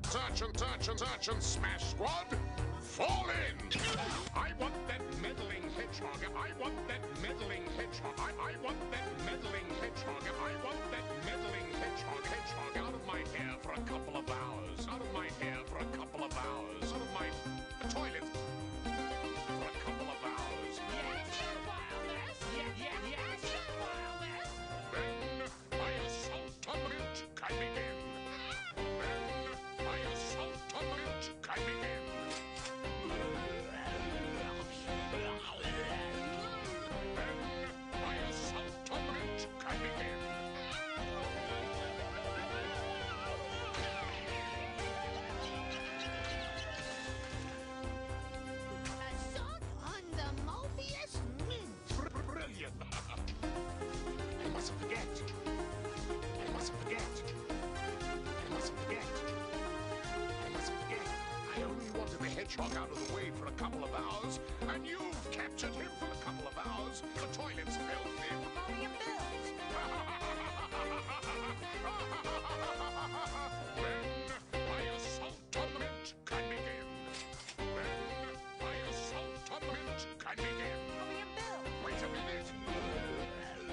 Search and smash squad, fall in! I want that meddling hedgehog. I want that meddling hedgehog. I want that meddling hedgehog. I want that meddling hedgehog out of my hair for a couple of hours. Out of my hair for a couple of hours. Out of my toilet for a couple of hours. Yes, your wildness! Yes, your wildness! Then my assault on it can begin. Then my assault on it can begin. Hedgehog out of the way for a couple of hours, and you've captured him for a couple of hours. The toilet's filthy. Only a bill. Then my assault on the mint can begin. Then my assault on the mint can begin. Only a bill. Wait a minute. Then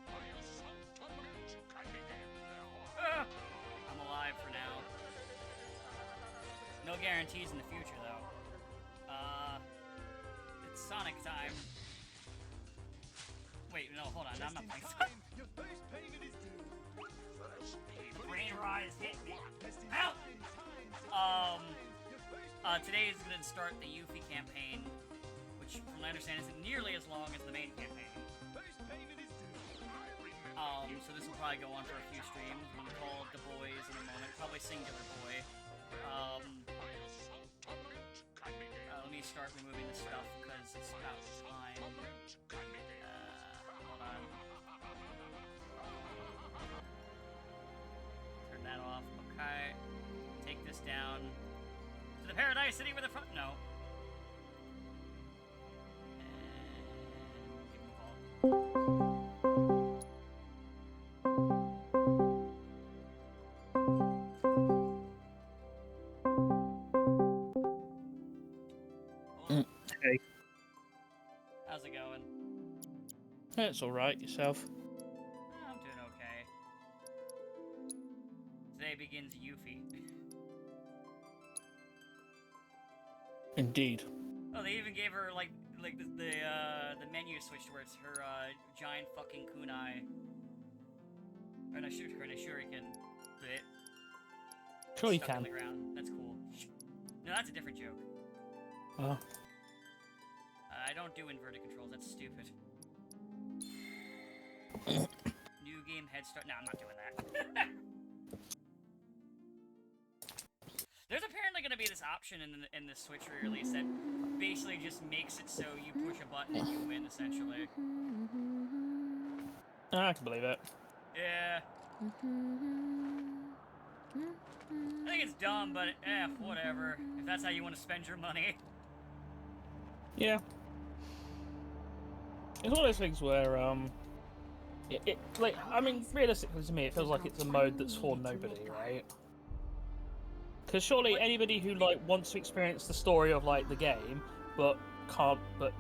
my assault on the mint can begin. I'm alive for now. No guarantees in the future, though. It's Sonic time. Wait, no, hold on, I'm not playing Sonic. Your first payment is due. The brain rot is hitting me. Help! Today is going to start the Yuffie campaign, which, from what I understand, isn't nearly as long as the main campaign. First payment is due. So this will probably go on for a few streams. I'm gonna call the boys in a moment, probably singular boy. Let me start removing the stuff, because it's about time. Hold on. Turn that off, okay. Take this down. To the Paradise City with a front... No. And give him a call. Hey. How's it going? It's alright, yourself? I'm doing okay. Today begins Yuffie. Indeed. Oh, they even gave her like the menu switch to where it's her giant fucking kunai. Or no, shoot her in a shuriken. Bit. Sure you Stuck on can. the ground. That's cool. No, that's a different joke. Oh. I don't do inverted controls. That's stupid. New game head start. No, I'm not doing that. There's apparently going to be this option in the Switch re-release that basically just makes it so you push a button and you win, essentially. I can believe it. Yeah. I think it's dumb, but whatever. If that's how you want to spend your money. Yeah. It's one of those things where, like, I mean, realistically to me, it feels like it's a mode that's for nobody, right? Because surely anybody who, like, wants to experience the story of, like, the game, but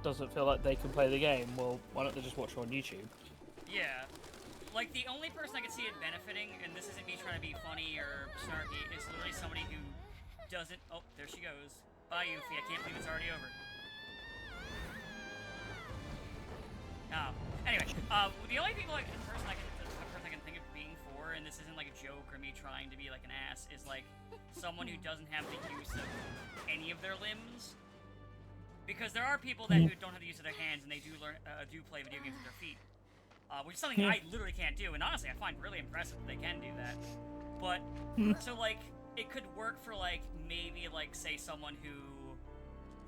doesn't feel like they can play the game, well, why don't they just watch it on YouTube? Yeah. Like, the only person I can see it benefiting, and this isn't me trying to be funny or snarky, is literally somebody who doesn't... Oh, there she goes. Bye, Yuffie. I can't believe it's already over. Anyway, the only person I can think of being for, and this isn't like a joke or me trying to be like an ass, is like someone who doesn't have the use of any of their limbs. Because there are people that who don't have the use of their hands and they do play video games with their feet. Which is something I literally can't do, and honestly I find really impressive that they can do that. But, so like, it could work for like, maybe like, say someone who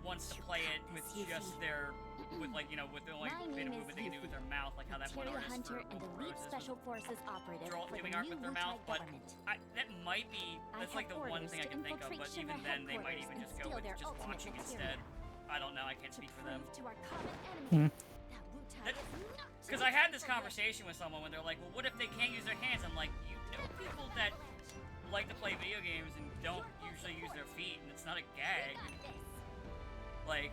wants to play it with just their, with like, you know, with the only bit of movement they can do with their mouth, like how that one artist Hunter for and elite Roses special forces operative doing art with their mouth, but that might be, that's like the one thing I can think of, but even then they might even just go with just watching instead. I don't know, I can't speak for them. Because I had this conversation with someone when they're like, well, what if they can't use their hands? I'm like, you know people that like to play video games and don't usually use their feet, and it's not a gag. Like,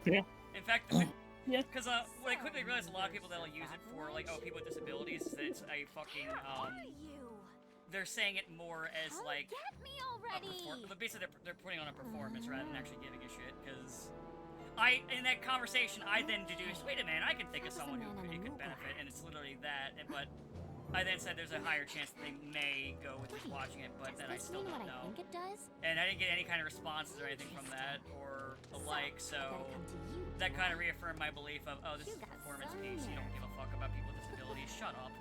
Yeah. in fact, Yeah. because what I quickly realized, a lot of people that'll use it for, like, oh, people with disabilities, is that it's a fucking, they're saying it more as, like, but basically they're putting on a performance rather than actually giving a shit, because in that conversation, I then deduced, wait a minute, I can think of someone who it could benefit, and it's literally that, but I then said there's a higher chance that they may go with just watching it, but then I still don't know. And I didn't get any kind of responses or anything from that, or the like, so that kind of reaffirmed my belief of, oh, this is a performance piece, you don't give a fuck about people with disabilities, shut up.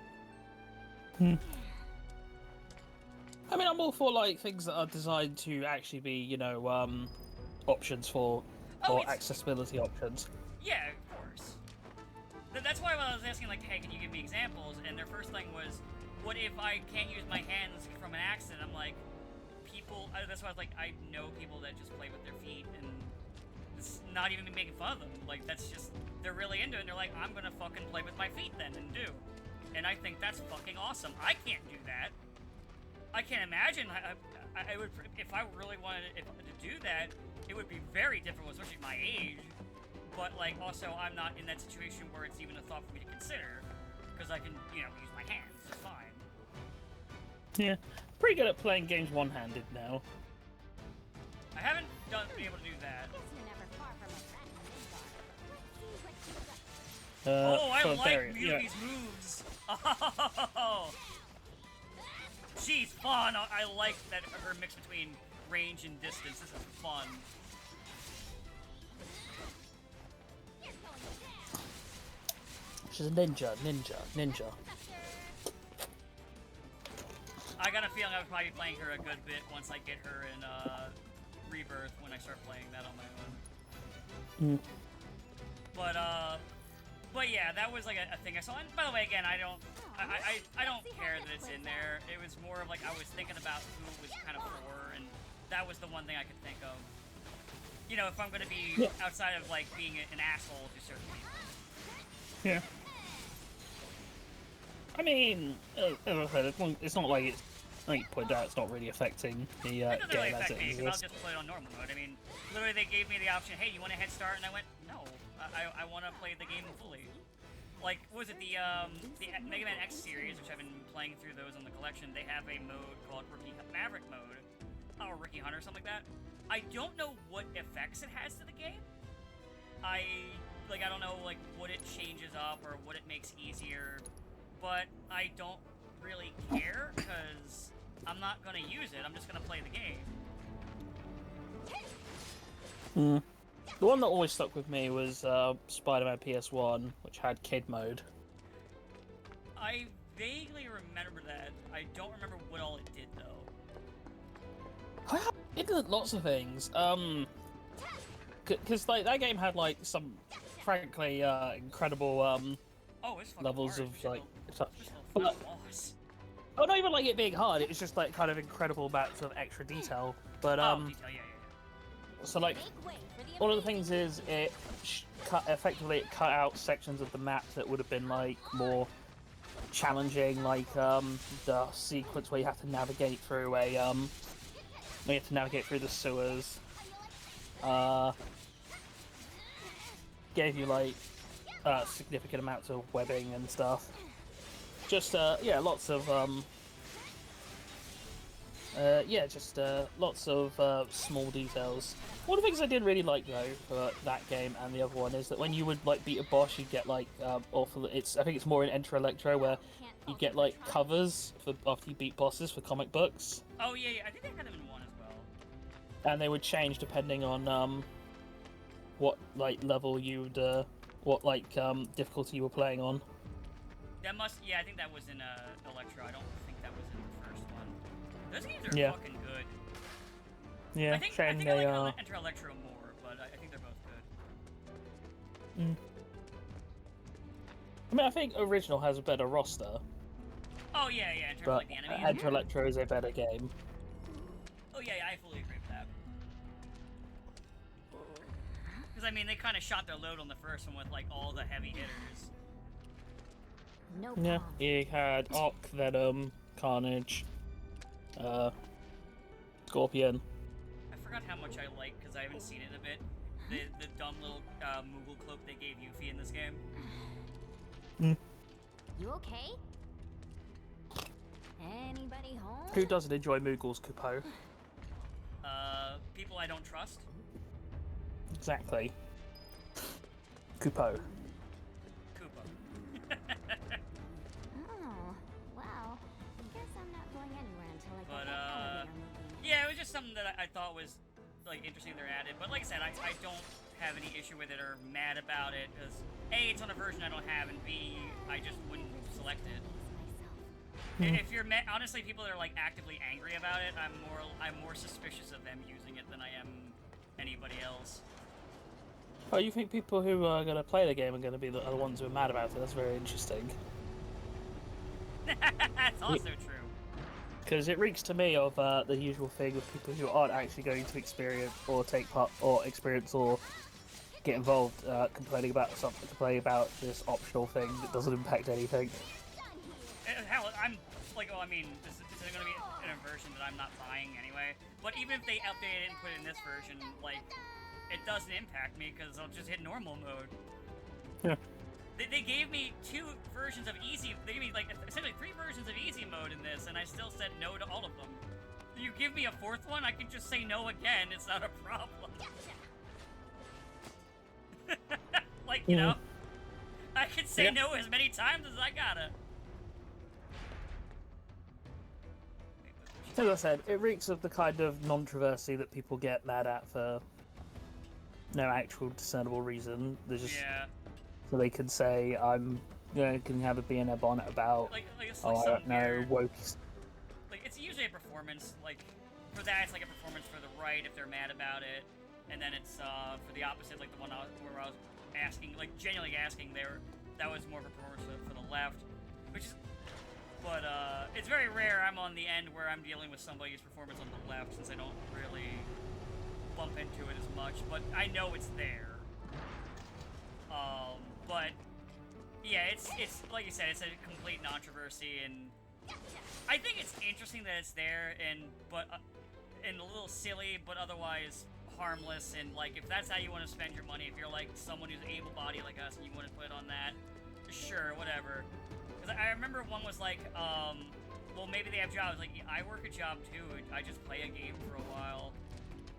I mean, I'm all for, like, things that are designed to actually be, you know, options for, or accessibility options. Yeah, of course. That's why when I was asking, like, hey, can you give me examples? And their first thing was, what if I can't use my hands from an accident? I'm like, that's why I was like, I know people that just play with their feet, and it's not even making fun of them. Like, that's just, they're really into it, and they're like, I'm gonna fucking play with my feet then, and do. And I think that's fucking awesome. I can't do that. I can't imagine, I would, if I really wanted to do that, it would be very difficult, especially at my age. But, like, also, I'm not in that situation where it's even a thought for me to consider, because I can, you know, use my hands, it's fine. Yeah, pretty good at playing games one-handed now. I haven't been able to do that. Oh, I like Miyuki's moves! Oh! She's fun! I like that, her mix between range and distance, this is fun. She's a ninja. I got a feeling I'll probably be playing her a good bit once I get her in Rebirth when I start playing that on my own. But yeah, that was like a thing I saw. And by the way, again, I don't care that it's in there. It was more of like I was thinking about who it was kind of for, and that was the one thing I could think of. You know, if I'm going to be outside of like being an asshole to certain people. Yeah. I mean, as I said, it's not like it's, I think you pointed out, it's not really affecting the It doesn't really game as affect it me, because I'll exists. just play it on normal mode. I mean, literally they gave me the option, hey, you want a head start? And I went, no, I want to play the game fully. Like, what was it, the Mega Man X series, which I've been playing through those on the collection, they have a mode called Rookie Maverick mode, or Rookie Hunter, something like that. I don't know what effects it has to the game. I don't know, like, what it changes up or what it makes easier, but I don't really care, because I'm not going to use it, I'm just going to play the game. The one that always stuck with me was Spider-Man PS1, which had Kid Mode. I vaguely remember that. I don't remember what all it did, though. It did lots of things. Because like that game had like some, frankly, incredible It's fucking levels hard. of like. But, Oh, not even like it being hard. It was just like kind of incredible amounts of extra detail. But detail, yeah. so like one of the things is it cut out sections of the map that would have been like more challenging, like the sequence where you have to navigate through the sewers. Gave you like significant amounts of webbing and stuff. Just lots of lots of small details. One of the things I did really like though for that game and the other one is that when you would like beat a boss, you'd get like I think it's more in Enter Electro where you get like covers for after you beat bosses for comic books. Oh yeah, I think they had them in 1 as well. And they would change depending on what like level you'd what like difficulty you were playing on. I think that was in Electro. I don't think that was in the first one. Those games are fucking good. Yeah, I think I like Enter Electro more, but I think they're both good. I mean, I think Original has a better roster. Oh yeah, in terms of But like the enemies. Enter Electro is a better game. Oh yeah, I fully agree with that. Because I mean, they kind of shot their load on the first one with like all the heavy hitters. Yeah, you had Ock, Venom, Carnage, Scorpion. I forgot how much I like, because I haven't seen it in a bit, the dumb little Moogle cloak they gave Yuffie in this game. You okay? Anybody home? Who doesn't enjoy Moogle's Kupo? People I don't trust. Exactly. Kupo. Koopa. Oh, well. Guess I'm not going anywhere until I But, get that elevator moving. Yeah, it was just something that I thought was, like, interesting they're added. But like I said, I don't have any issue with it or mad about it, because A, it's on a version I don't have, and B, I just wouldn't select it. If you're honestly, people that are like actively angry about it, I'm more suspicious of them using it than I am anybody else. Oh, you think people who are going to play the game are going to be the ones who are mad about it? That's very interesting. That's also true. Because it reeks to me of the usual thing of people who aren't actually going to experience or take part or experience or get involved, complaining about this optional thing that doesn't impact anything. Hell, I'm like, oh, I mean, this is going to be in a version that I'm not buying anyway. But even if they update it and put it in this version, like, it doesn't impact me because I'll just hit normal mode. Yeah. They gave me 2 versions of easy. They gave me like essentially 3 versions of easy mode in this, and I still said no to all of them. You give me a 4th one, I can just say no again. It's not a problem. Like, you know, I can say no as many times as I gotta. As I said, it reeks of the kind of controversy that people get mad at for no actual discernible reason. There's just so they can say can have a bee in their bonnet about it's I don't know, weird, woke. Like, it's usually a performance. Like, for that, it's like a performance for the right if they're mad about it, and then it's for the opposite, like the one where I was asking, like genuinely asking, that was more of a performance for the left, which is. But, it's very rare I'm on the end where I'm dealing with somebody's performance on the left, since I don't really bump into it as much, but I know it's there. But, yeah, it's like you said, it's a complete controversy, and I think it's interesting that it's there, and a little silly, but otherwise harmless, and, like, if that's how you want to spend your money, if you're, like, someone who's able-bodied like us, and you want to put it on that, sure, whatever. Because I remember one was like, well, maybe they have jobs. Like, I work a job too. I just play a game for a while.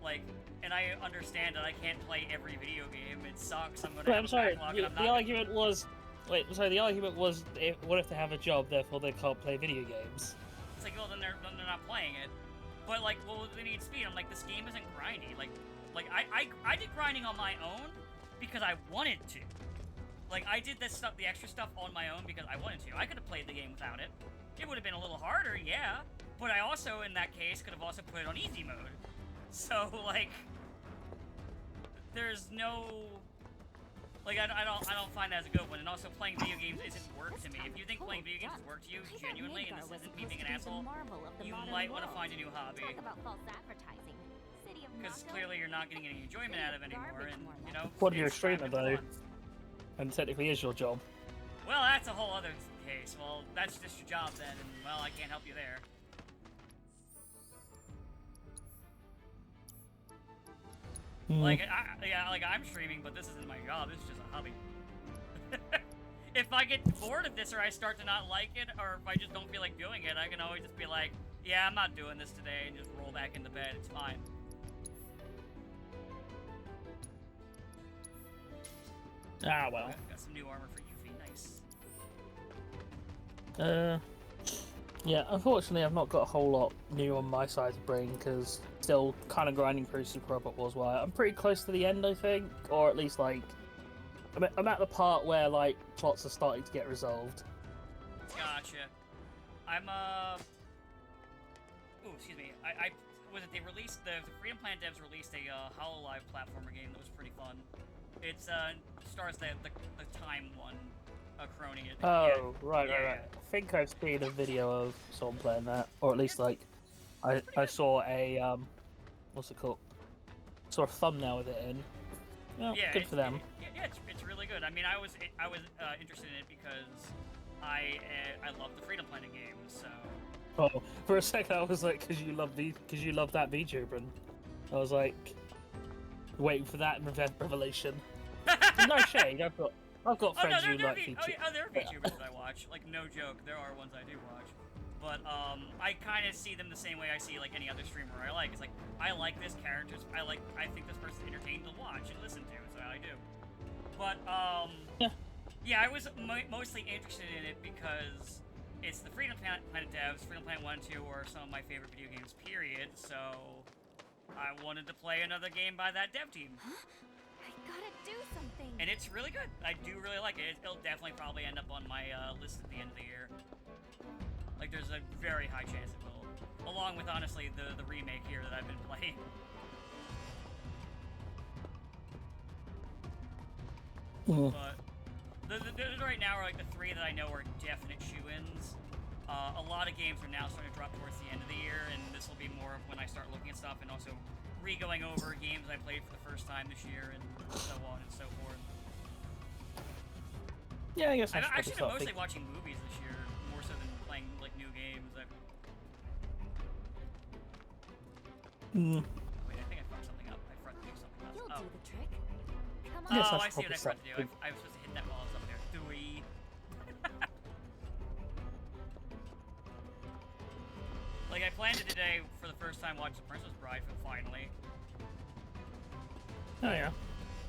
Like, and I understand that I can't play every video game. It sucks. I'm sorry. The argument was, the argument was, what if they have a job, therefore they can't play video games? It's like, well, then they're not playing it. But like, well, they need speed. I'm like, this game isn't grindy. Like I did grinding on my own because I wanted to. Like, I did this stuff, the extra stuff on my own because I wanted to. I could have played the game without it. It would have been a little harder, yeah. But I also, in that case, could have also put it on easy mode. So, like, there's no... Like, I don't find that as a good one. And also, playing video games isn't work to me. If you think playing video games is work to you, genuinely, and this isn't me being an asshole, you might want to find a new hobby. Because clearly you're not getting any enjoyment out of it anymore, and, you know... What are you a streamer, though? And technically is your job. Well, that's a whole other case. Well, that's just your job then, and, well, I can't help you there. Like, I'm streaming, but this isn't my job. This is just a hobby. If I get bored of this, or I start to not like it, or if I just don't feel like doing it, I can always just be like, yeah, I'm not doing this today, and just roll back into bed. It's fine. Ah, well. Got some new armor for Yuffie. Nice. Yeah, unfortunately I've not got a whole lot new on my side to bring, because still kind of grinding through Super Robot Wars Wire. I'm pretty close to the end, I think, or at least, like, I'm at the part where, like, plots are starting to get resolved. Gotcha. I'm, ooh, excuse me. Was it they released, the Freedom Plan devs released a, HoloLive platformer game that was pretty fun. It's, stars the time one, Crony. Oh, yeah. Right. I think I've seen a video of someone playing that, or at least, like, I saw a, what's it called? Saw a thumbnail with it in. Yeah, good for them. Yeah, it's really good. I mean, I was interested in it because I love the Freedom Planet games, so Oh, for a second I was like, because you love that VTuber, and I was like, waiting for that revelation. No shade, I've got Oh no, friends who like VTuber. there are VTubers that I watch. Like no joke, there are ones I do watch. But I kind of see them the same way I see like any other streamer I like. It's like I like this character. I think this person's entertaining to watch and listen to. So I do. But yeah, I was mostly interested in it because it's the Freedom Planet devs. Freedom Planet 1 and 2 are some of my favorite video games. Period. So I wanted to play another game by that dev team. I gotta do something. And it's really good. I do really like it. It'll definitely probably end up on my list at the end of the year. Like, there's a very high chance it will. Along with, honestly, the remake here that I've been playing. But those right now are like the three that I know are definite shoo-ins. A lot of games are now starting to drop towards the end of the year, and this will be more of when I start looking at stuff and also re-going over games I played for the first time this year and so on and so forth. Yeah, I guess I've actually been mostly thinking. watching movies this year, more so than playing like new games. Wait, I think I fucked something up. I forgot to do something else. You'll Oh. do the trick. Come Yes, on. Oh, that's I see what I probably forgot to do. something. I was supposed to hit that while I was up there. Three. Like, I planned to today, for the first time, watch The Princess Bride finally. Oh yeah.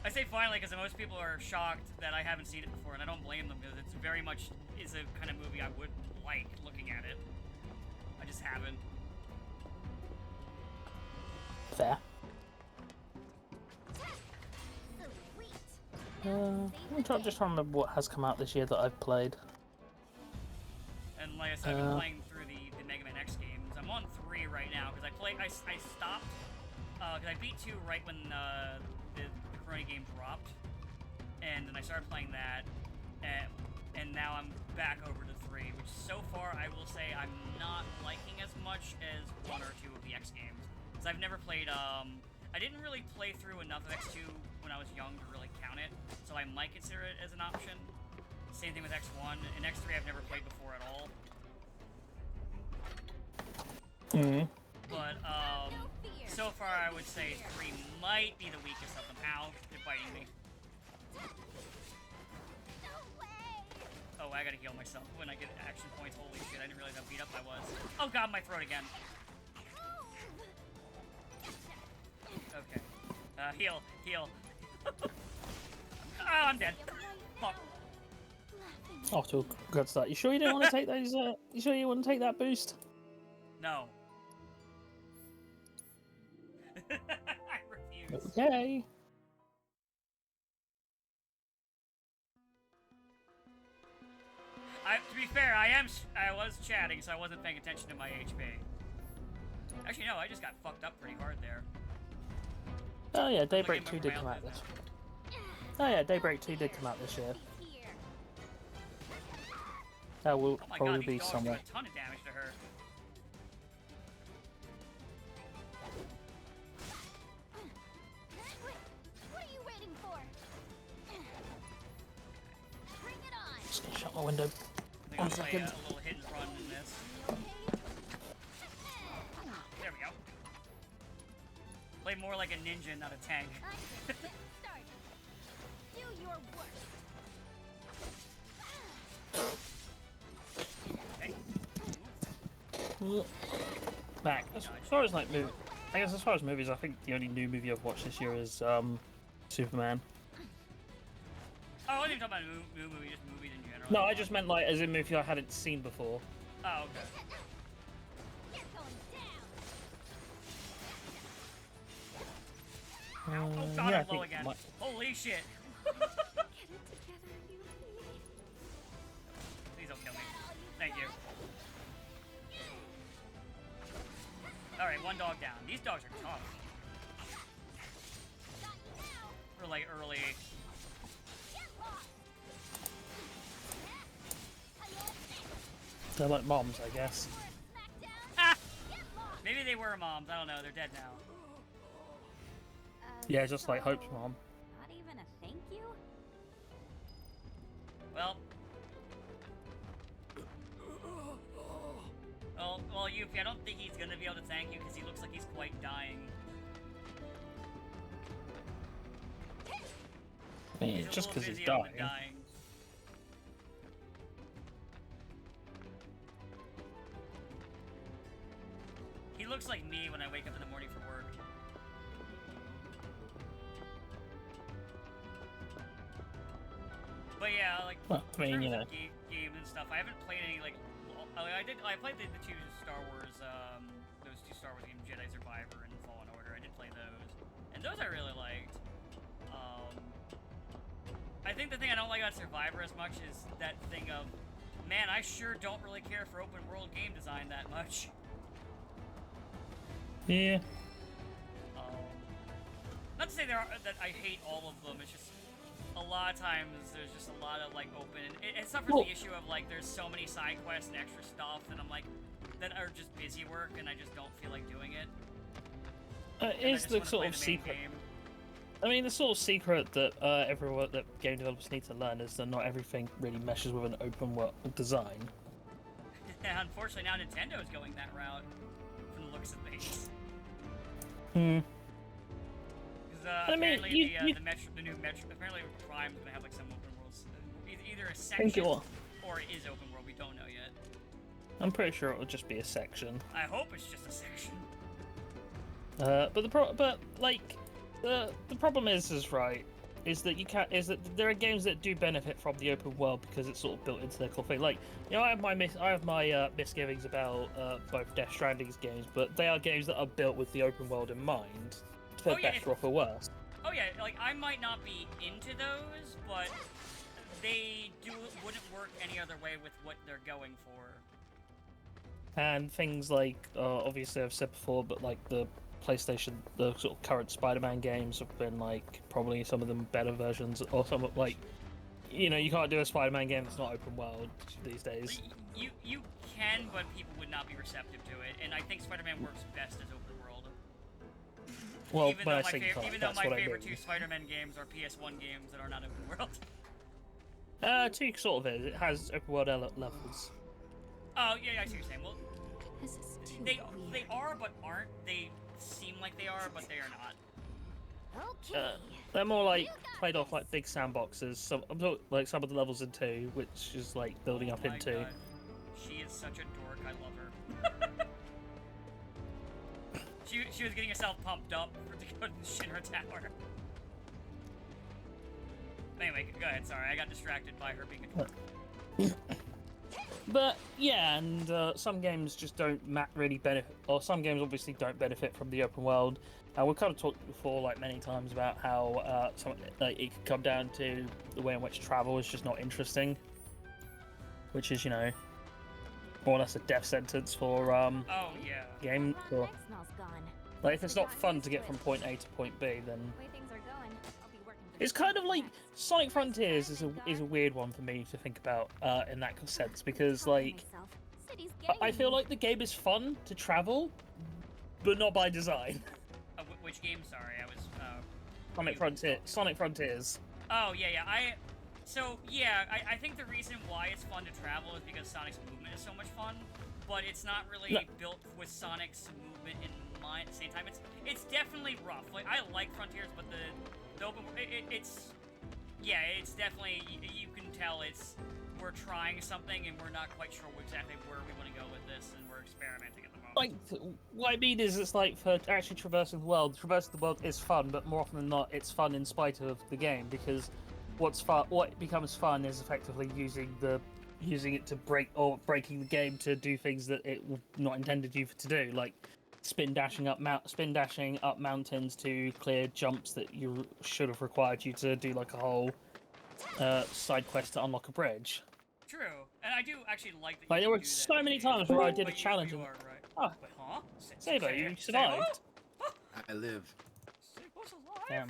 I say finally because most people are shocked that I haven't seen it before, and I don't blame them because it's very much is a kind of movie I would like looking at it. I just haven't. Fair. Sweet. I'm just trying to remember what has come out this year that I've played. And like I said, I've been playing through the Mega Man X games. I'm on 3 right now because I stopped because I beat 2 right when the Corona game dropped, and then I started playing that, and now I'm back over to 3, which so far I will say I'm not liking as much as 1 or 2 of the X games. Because I've never played, I didn't really play through enough of X2 when I was young to really count it, so I might consider it as an option. Same thing with X1, and X3 I've never played before at all. But, so far I would say 3 might be the weakest of them. Ow, they're biting me. No way. Oh, I gotta heal myself when I get action points. Holy shit, I didn't realize how beat up I was. Oh god, my throat again. Okay. Heal. Oh, I'm dead. Fuck. Oh, to good start. You sure you didn't want to take those? You sure you want to take that boost? No. I refuse. Okay. To be fair, I was chatting, so I wasn't paying attention to my HP. Actually, no, I just got fucked up pretty hard there. Oh yeah, Daybreak Looking 2 at did my come out outfit this. now. Oh yeah, Daybreak 2 did come out this year. Here. That will Oh my probably god, be these dogs somewhere. do a ton of damage to her. What are you waiting for? Bring it on. Just gonna shut my window. I think One I'll play second. a little hit and run in this. Okay. There we go. Play more like a ninja, not a tank. I'm just getting started. Do your worst. Okay. Back. As far as like I guess as far as movies, I think the only new movie I've watched this year is Superman. Oh, I wasn't even talking about new movie, just movies in general. No, I just meant like as in movie I hadn't seen before. Oh, okay. You're going down. Oh god, yeah, I I'm low think again. my- Holy shit. Get it together, you idiot. Please don't kill me. Thank you. Alright, 1 dog down. These dogs are tough. Got you now. For like early. Get lost. They're like moms, I guess. For a smackdown. Ah! Get lost. Maybe they were moms. I don't know. They're dead now. Yeah, just like Hope's so, mom. Not even a thank you? Well. Well, Yuffie, I don't think he's gonna be able to thank you because he looks like he's quite dying. I mean, He's a just little because he's busy on the dying. dying. He looks like me when I wake up in the morning for work. But yeah, like, Well, I mean, in you terms know. of games and stuff, I haven't played any, like, I played the two Star Wars, those two Star Wars games, Jedi Survivor and Fallen Order. I did play those. And those I really liked. I think the thing I don't like about Survivor as much is that thing of, man, I sure don't really care for open world game design that much. Yeah. Not to say that I hate all of them, it's just a lot of times there's just a lot of like open, it suffers Well, the issue of like there's so many side quests and extra stuff and I'm like, that are just busy work and I just don't feel like doing it. Is the sort of secret. Game. I mean, the sort of secret that everyone, that game developers need to learn is that not everything really meshes with an open world design. Unfortunately, now Nintendo is going that route from the looks of things. Because I mean, apparently the new Metro, apparently Prime's gonna have like some open worlds, either a section or it is open world. We don't know yet. I'm pretty sure it will just be a section. I hope it's just a section. The problem is that there are games that do benefit from the open world because it's sort of built into their core thing. Like, you know, I have my misgivings about both Death Stranding's games, but they are games that are built with the open world in mind, for better or for worse. Oh yeah, like I might not be into those, but they wouldn't work any other way with what they're going for. And things like, obviously I've said before, but like the PlayStation, the sort of current Spider-Man games have been like probably some of them better versions, or some like, you know, you can't do a Spider-Man game that's not open world these days. You can, but people would not be receptive to it, and I think Spider-Man works best as open world. Well, even when though I say can't, even though that's my what I favorite mean. two Spider-Man games are PS1 games that are not open world. Two sort of is. It has open world levels. Oh yeah, I see what you're saying. Well, This is too they weird. are but aren't. They seem like they are, but they are not. Okay. They're more like played off like big sandboxes. I'm talking like some of the levels in 2, which is like building up my into. God. She is such a dork. I love her. she was getting herself pumped up to go to Shinra Tower. Anyway, go ahead. Sorry, I got distracted by her being a dork. But yeah, and some games just don't really benefit, or some games obviously don't benefit from the open world. And we've kind of talked before, like many times, about how it could come down to the way in which travel is just not interesting, which is, you know, more or less a death sentence for Oh yeah. game. Well, Or, that smell's gone. like, if it's not fun to get from point A to point B, then The way things are going, I'll be working for it's the kind of like next. Sonic Frontiers is a weird one for me to think about in that sense, because like Myself. City's I getting feel me. like the game is fun to travel, but not by design. Which game? Sorry, I was. Sonic Frontiers. Oh yeah. I think the reason why it's fun to travel is because Sonic's movement is so much fun, but it's not really No. built with Sonic's movement in mind at the same time. It's definitely rough. Like I like Frontiers, but the open it's definitely you can tell we're trying something and we're not quite sure exactly where we want to go with this, and we're experimenting at the moment. Like, what I mean is, it's like for actually traversing the world is fun, but more often than not, it's fun in spite of the game, because what becomes fun is effectively using it to breaking the game to do things that it was not intended you to do, like spin dashing up mountains to clear jumps that you should have required you to do like a whole side quest to unlock a bridge. True, and I do actually like that. Like, there you were can do so that. many times where I did a But challenge You and- are right. Oh, Wait, huh? Saber, you Saber? survived. I live. Saber's alive? Damn.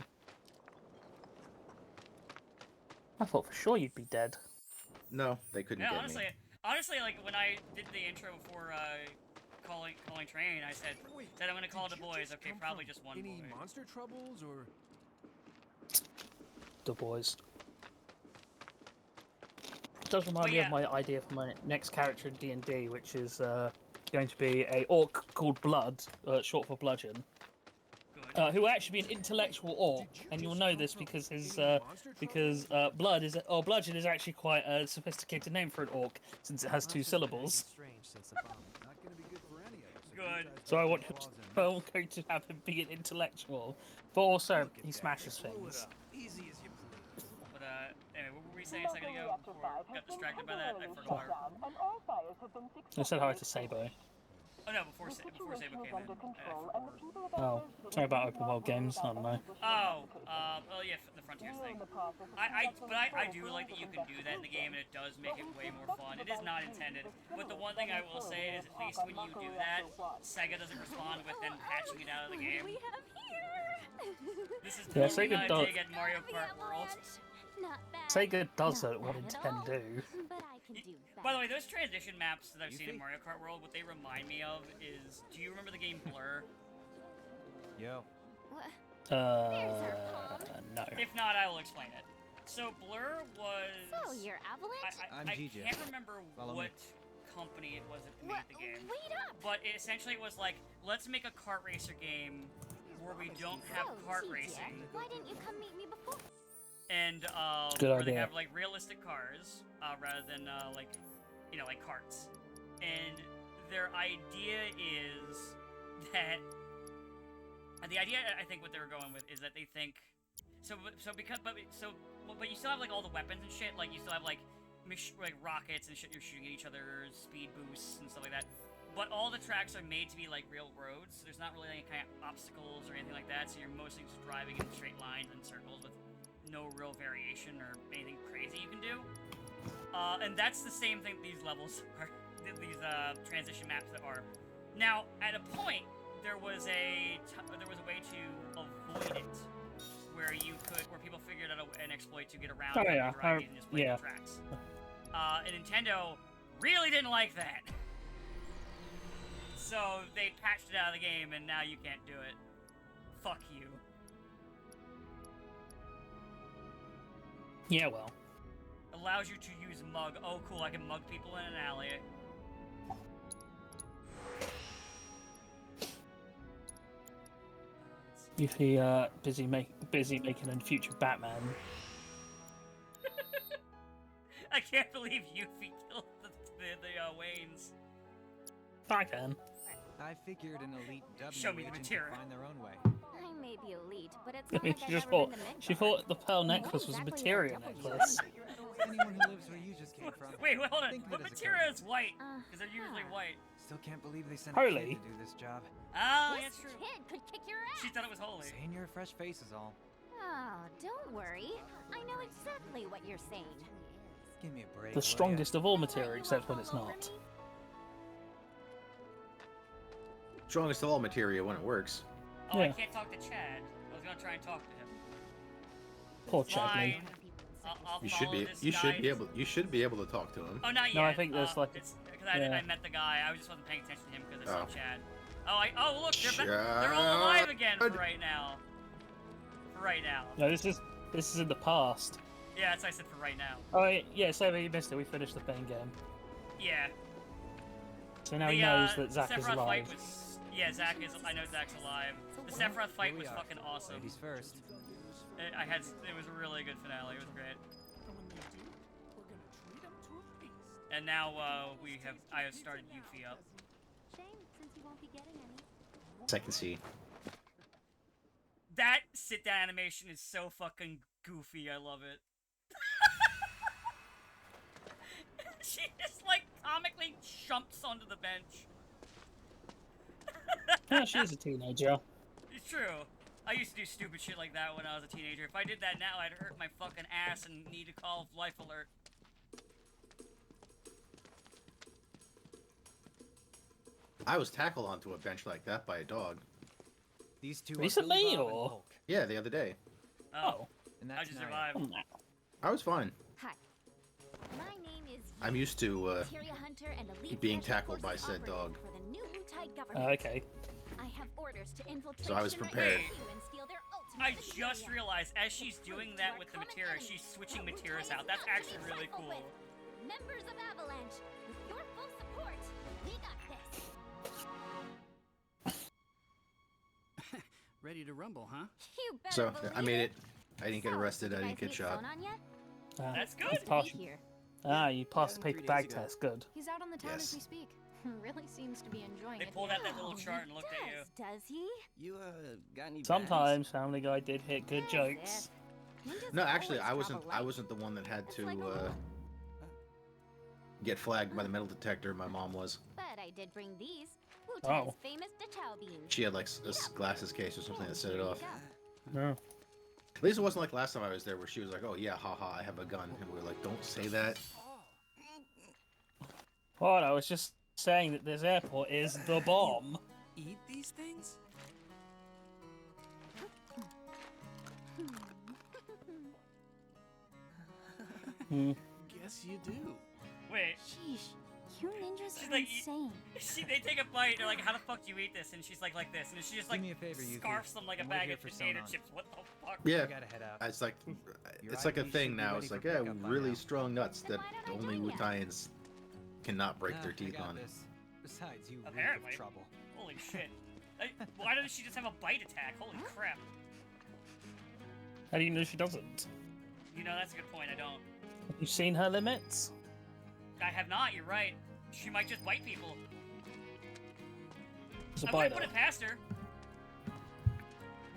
I thought for sure you'd be dead. No, they couldn't Yeah, get honestly, like when I did the intro before calling train, I said I'm gonna call the boys. Okay, probably just one Any boy. monster troubles or? The boys. It does remind me yeah. of my idea for my next character in D&D, which is going to be a orc called Blood, short for Bludgeon, Good. who will actually be an intellectual orc, and you'll know this because Bludgeon is actually quite a sophisticated name for an orc, since it has 2 syllables. Good. So I'm going to have him be an intellectual, but also he smashes things. But anyway, what were we saying a second ago before I got distracted by that? I forgot. I said hi to Sabo. Oh no, before Sabo came in. Oh, sorry about open world games. I don't know. Oh, well, yeah, the Frontiers thing. I do like that you can do that in the game, and it does make it way more fun. It is not intended, but the one thing I will say is, at least when you do that, Sega doesn't respond with then patching it out of the game. We have here. This is Yeah, totally Sega not a does. dig at Mario Kart World. Not bad. Sega does Not what bad at Nintendo do. But I can do better. By the way, those transition maps that I've seen in Mario Kart World, what they remind me of is, do you remember the game Blur? Yo. What? No. If not, I will explain it. So Blur was... So you're Avalanche? I'm I GJ. can't remember Follow me. what company it was that made the game. Wait up! But it essentially was like, let's make a kart racer game where we don't have So, kart TJ, racing. Why didn't you come meet me before? And Good where they idea. have like realistic cars rather than like, you know, like karts. And their idea is that the idea I think what they were going with is that they think but you still have like all the weapons and shit, like you still have like rockets and shit you're shooting at each other, speed boosts and stuff like that. But all the tracks are made to be like real roads, so there's not really any kind of obstacles or anything like that, so you're mostly just driving in straight lines and circles with no real variation or anything crazy you can do. And that's the same thing these levels are, these transition maps that are. Now, at a point, there was a way to avoid it, where people figured out an exploit to get around and just play the tracks. And Nintendo really didn't like that. So they patched it out of the game, and now you can't do it. Fuck you. Yeah, well. Allows you to use mug. Oh, cool, I can mug people in an alley. Usually, busy making a future Batman. I can't believe Yuffie killed the Waynes. I can. I figured an elite W Show me the agent material. would find their own way. I may be elite, but it's I not mean, like she I've just ever thought been the she mentor. thought the pearl necklace was a materia necklace. Anyone who lives where you just came from. Wait, hold on. Think of What it as a materia curse. is white? Because they're usually white. Still can't believe they sent a Holy. kid to do this job. Oh, yeah, This it's true. kid could kick your ass. She thought it was holy. Saying you're a fresh face is all. Oh, don't worry. I know exactly what you're saying. Give me a break. The will ya? strongest of all materia, except when it's not. Strongest of all materia when it works. Oh, I Yeah. can't talk to Chad. I was gonna try and talk to him. Poor Chadley. Fine. I'll You should follow be. this You should be guide. able. You should be able to talk to him. Oh, not yet. No, I think there's like. It's because I yeah. met the guy. I just wasn't paying attention to him because I saw Oh. Chad. Oh, look, they're all alive again for right now. For right now. No, this is in the past. Yeah, that's what I said for right now. Oh yeah, so you missed it. We finished the pain game, Yeah. so now he knows that Zack is Sephiroth alive. fight was. Yeah, Zack is. I know Zack's alive. The Sephiroth fight Here we was are. fucking awesome. Ladies first. It was a really good finale. It was great. And now I have started Yuffie up. Shame, since you won't be getting any. Second C. That sit-down animation is so fucking goofy. I love it. She just like comically jumps onto the bench. Yeah, she is a teenager. It's true. I used to do stupid shit like that when I was a teenager. If I did that now, I'd hurt my fucking ass and need to call Life Alert. I was tackled onto a bench like that by a dog. These two Recently, are Billy Bob and or- Hulk. Yeah, the other day. Oh, And how'd that's you Naya. survive? I was fine. Hi. My name is I'm used to Materia Hunter and Elite being Special tackled by Forces said operative dog. For the new Wutai government. Okay. I have orders to infiltrate So I was Shinra prepared. HQ and steal their I ultimate just materia. realized as she's doing that with the materia, she's switching materials out. That's actually really cool. Members of Avalanche, with your full support, we got this. Ready to rumble, huh? You better So believe I made it. it. I didn't get So, arrested. did I you didn't guys get meet shot. Sonon yet? That's Nice good. to Partial. be here. You passed the Got him paper 3 bag days ago. test. Good. He's out on the town Yes. as we speak. Really seems to be enjoying They it. pulled out that little Wow, chart he and looked at you. Does he? You, got any Sometimes Family Guy did hit good As jokes. if. Ninjas No, actually, always I wasn't. travel I light. wasn't the one that had It's to like a rule. get flagged by the metal detector. My mom was. But I did bring these. Wu Oh. famous Dechow beans. She had like a glasses case or something that set it off. No. At least it wasn't like last time I was there, where she was like, "Oh yeah, haha, I have a gun," and we were like, "Don't say that." Well, I was just saying that this airport is the bomb. Eat these things? Guess you do. Wait. Sheesh, you ninjas She's are like, insane. They take a bite. They're like, "How the fuck do you eat this?" And she's like this, and she just Do like me a favor, Yuki. scarfs them like a We're bag here of for potato Sonon. chips. What the fuck? Yeah, I gotta head out. it's like Your it's like a ID thing should be now. ready It's for like, yeah, pickup by really now. strong nuts Then that why don't I only join ya? Wutaians cannot break their I teeth got on. this. Besides, you reek Apparently. of trouble. Holy shit. Why doesn't she just have a bite attack? Holy crap. How do you know she doesn't? You know, that's a good point. I don't. Have you seen her limits? I have not. You're right. She might just bite people. It's a I wouldn't biter. put it past her.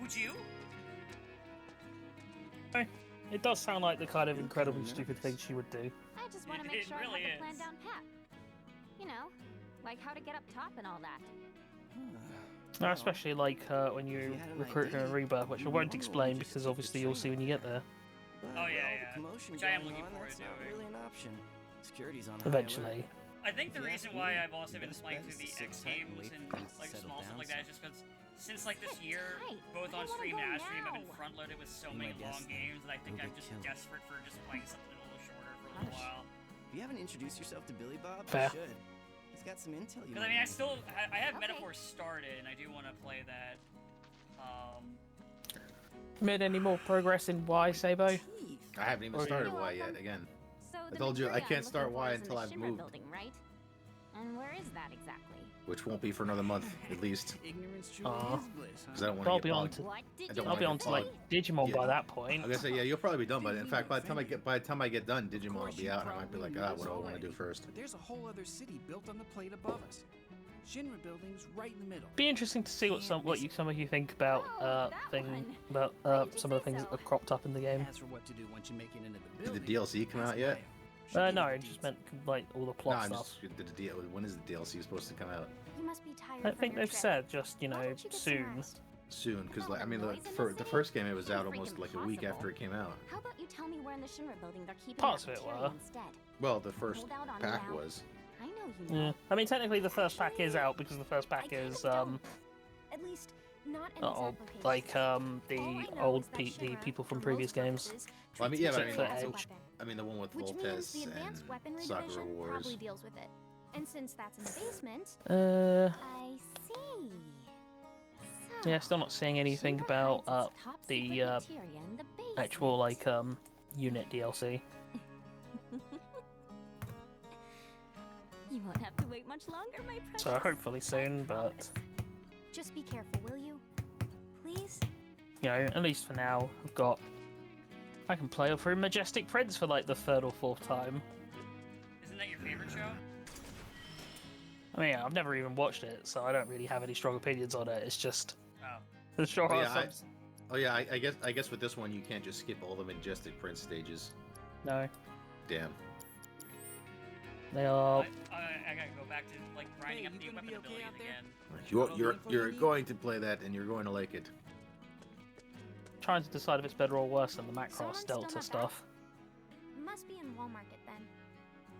Would you? It does sound like the kind of incredibly stupid thing she would do. I just want to It make sure really I have the plan is. down pat. You know, like how to get up top and all that. No, especially like when you recruit her in Rebirth, which I won't explain because obviously you'll see when you get there. Oh, yeah. Which I am looking forward to That's not doing. really an option. Security's on high Eventually. I think the If you reason ask me, why I've also been best playing bet through is the to X sit tight and games wait and for things to like settle small stuff down like that is just because since like this year, Tight. both I on wanna stream go and out stream, I've been now. front loaded with so You many might long guess games that I think you'll I'm get just killed. desperate for just playing something a little shorter for a little Hush. while. If you haven't introduced yourself to Billy Bob, Fair. you should. He's got some intel you Because I might mean, want. I have Okay. Metaphor started, and I do want to play that. Made any more progress in Y, Sabo? Teeth. I haven't even Oh, yeah. started You're Y yet. welcome. Again, So the told you, I material can't I'm start looking for Y is in until the I've Shimmer moved. Building, right? And where is that exactly? which won't be for another month at least, Ignorance truly Aw. is bliss, because I huh? don't want I'll to be get on bogged. to What did I you don't I'll wanna be get on to like bogged. Digimon Yeah. by that point. I'm gonna say, yeah, you'll probably be done by then. In Didn't fact, by the time I offend get done, Digimon will course be you out, and I might be probably like, knew ah, this what do I want to already, do first? But there's a whole other city built on the plate above us. Shinra Building's right in the middle. Be interesting to see what some of you think about Oh, that thing one. about Why did you some of the say things so? that have cropped up in the game. As for what to do once you make it into the Did the building, DLC come ask out yet? Maya. She'll give No, you it the just deets. meant like all the No, plot I'm stuff. just the deal. When is the DLC supposed to come out? You must be tired I from think your they've trip. said just Why don't you get some soon. rest? Soon, because All like, I the mean, noise in the the city? first game it was Can't out almost freaking like a week possible. after it came out. How about you tell me where in the Shimmer Building they're keeping Parts that of it material were. instead? Well, the first Hold out on me pack now. was. I know you know. Yeah, I mean technically the first pack is out because the first pack is At least not in oh, this application. like All I the know old is that the Shinra, people from for previous most games. purposes, Well, I mean, treats yeah, but I it mean, Except as a for weapon, I mean, the one with which means Voltes the Advanced and Weaponry Sakura Division Wars. probably deals with it. And since that's in the basement, I see. So, Yeah, still not seeing anything Shinra about hides its top the secret materia in the basement. actual like unit DLC. You won't have to wait much longer, my precious. So hopefully soon, I but promise. Just be careful, will you? Please? you know, at least for now, I can play through Majestic Prince for like the third or fourth time. Isn't that your favorite show? I mean, I've never even watched it, so I don't really have any strong opinions on it. It's just Oh. the sure Oh, are yeah, some. I guess with this one you can't just skip all the Majestic Prince stages. No, Damn. they are. I gotta go back to like grinding Hey, up you the gonna be weapon okay abilities out there? again. You're going to play that and you're going to like it. Trying to decide if it's better or worse than the Macross Someone's still Delta not stuff. Must be in Wall Market then.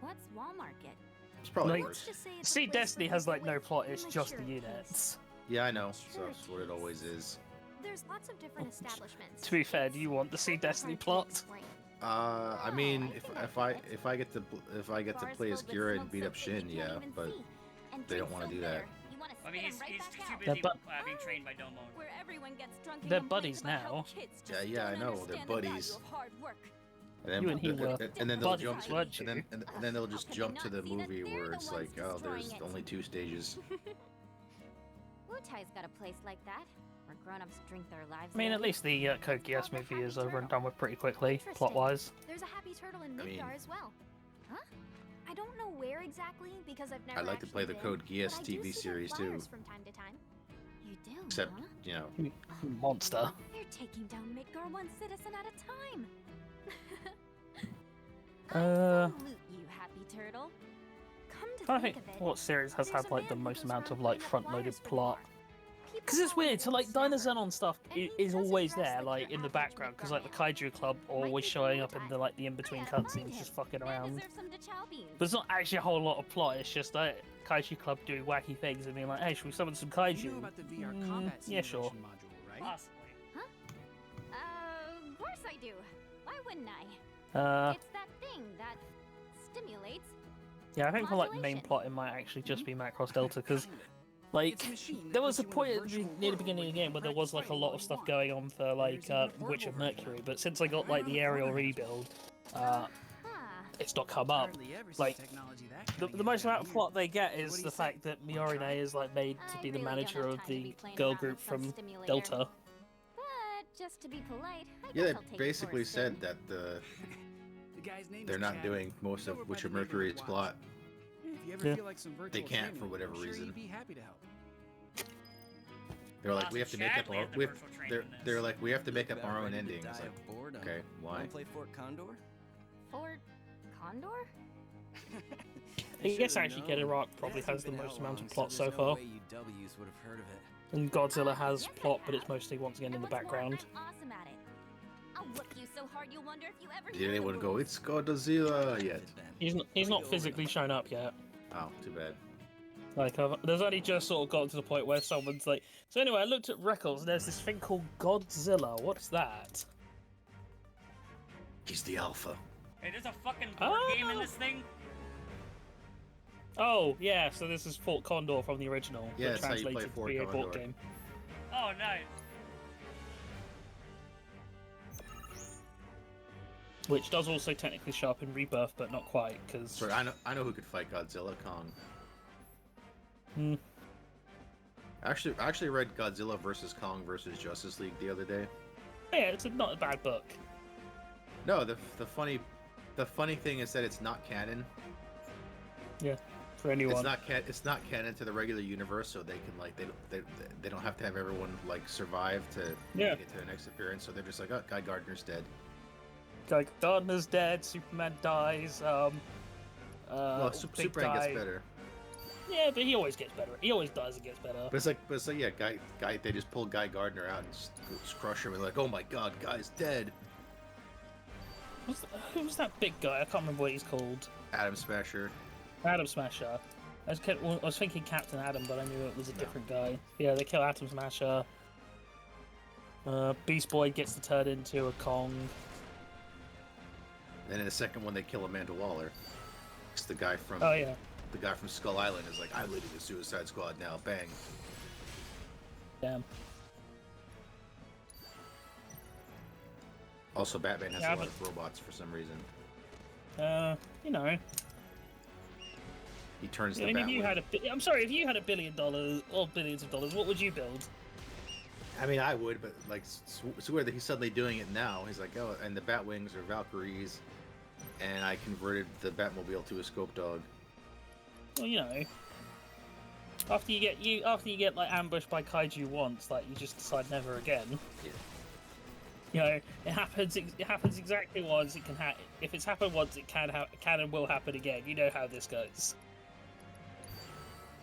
What's Wall Market? It's probably Like- worse. Just say it's a See, place Destiny for has people like no with plot. It's just the immature units. Yeah, I know. So Sure that's what it always is. There's lots of different establishments. To be fair, do you want the It's See kinda Destiny hard to plot? explain. I mean, I if think if I I get it. if I get to Bars play as filled with Kira and smoke beat up soaks that you Shin, can't yeah, even but see. And they don't drinks wanna so do that. bitter, you wanna I mean, spit he's 'em right too back out. busy They're being trained by Domo. Where everyone gets drunk and They're complains buddies about how now. kids Yeah, just yeah, I don't know, they're understand the value buddies. of hard work. and then You and he were and then they'll buddies, jump weren't and then you? and then they'll just How could jump they to the not see that movie they're where the it's ones like, oh, there's destroying it? only 2 stages. Woo, Kotai's got a place like that, where grown-ups drink their lives I mean, away. at least the Code Geass Called the movie is Happy over and Turtle. done with pretty quickly, Interesting. plot-wise. There's a happy turtle in I mean- Midgar as well. Huh? I don't know where exactly because I've never I'd like to play the actually Code been, Geass but I do TV see their series too. flyers from time to time. You do, Except, huh? you know, Monster. They're taking down Midgar one citizen at a time. I Uh, salute you, Happy Turtle. Come to I think think of it, what series has there's had a like the man who most goes amount around of like putting up front-loaded flyers for the plot? bar. People Because it's call him weird, so like Snapper. Dino Xenon stuff And he is doesn't always dress there, like like your in the average background, because like the Midgar man. Kaiju Club are Might always be showing up time. in the like the I in-between gotta find cutscenes, just him. fucking Man around. deserves some chow beans. But it's not actually a whole lot of plot. It's just like Kaiju Club doing wacky things and being like, "Hey, should we summon some kaiju?" You know about the VR combat Yeah, simulation sure. module, right? Possibly. Of course I do. Why wouldn't I? Uh, It's that thing that stimulates. yeah, I think the like main Modulation. plot it might actually just be Macross Delta, because Kinda. like It's a machine that there was a puts you in point a at the, virtual near the world beginning where of the you game where there can was like a practice lot of fighting stuff all you going on for like There's even a Witch of portable version Mercury, out. but since I got Right like around the the aerial corner, rebuild, Huh. it's not come up. Hardly ever see like, technology that The, kinda the most get amount of down plot here. they get So is what do the you say? fact that Wanna try Miorine it? is like made to I be the really don't manager have of time to the be playing girl around group with some from stimulator. Delta. But just to be polite, I yeah, guess they I'll take you for a basically said spin. that The guy's name they're is not Chad. doing most He's over of by Witch the of neighborhood Mercury's watch. plot. If you ever Yeah. feel like some virtual They can't training, for whatever I'm sure reason. he'd be happy to help. They're like, Awesome. we have to make up Chad our led the we virtual training they're in this. they're like we have to make up About our own ready to ending. die It's like, of boredom. okay, why? Wanna play Fort Condor? Fort Condor? I guess actually Get Iraq probably has the most amount of plot so far. UWs would have heard of it. And Godzilla has Yes, I plot, but it's have. mostly once again in And the what's more, background. I'm awesome at it. I'll whoop you so hard you'll wonder if you ever Did hear the anyone go, rules. it's Godzilla yet? He's not physically shown up yet. Oh, too bad. Like, there's only just sort of gotten to the point where someone's like, so anyway, I looked at records, and there's this thing called Godzilla. What's that? He's the alpha. Hey, there's a fucking board game in this thing. Oh, yeah, so this is Fort Condor from the original. Yeah, but that's how you play translated to Fort be a board Condor. game. Oh, nice. Which does also technically show up in Rebirth, but not quite, because... Sorry, I know who could fight Godzilla, Kong. Hmm. I actually read Godzilla versus Kong versus Justice League the other day. Yeah, it's not a bad book. No, the funny thing is that it's not canon. Yeah, for anyone. It's not canon to the regular universe, so they can like they don't have to have everyone like survive to Yeah. make it to their next appearance. So they're just like, oh, Guy Gardner's dead. Like, Gardner's dead, Superman dies, Well, Big Superman Guy. gets better, Yeah, but he always gets better. He always dies and gets better. but it's like yeah, Guy. They just pull Guy Gardner out and just crush him and like, oh my God, Guy's dead. Who was that big guy? I can't remember what he's called. Atom Smasher. Atom Smasher. I was thinking Captain Atom, but I knew it was a different guy. Yeah, they kill Atom Smasher. Beast Boy gets to turn into a Kong. Then in the second one, they kill Amanda Waller. It's the guy from Oh yeah, the guy from Skull Island is like, I'm leading the Suicide Squad now. Bang. damn. Also, Batman has Yeah, a lot of robots for some reason. You know, He turns the I mean, if you Batwing. had I'm sorry, if you had $1 billion or billions of dollars, what would you build? I mean, I would, but like, it's weird that he's suddenly doing it now. He's like, oh, and the Batwings are Valkyries, and I converted the Batmobile to a scope dog. Well, you know, after you get like ambushed by kaiju once, like you just decide never again. Yeah. You know, it happens exactly once. It can if it's happened once, it can and will happen again. You know how this goes.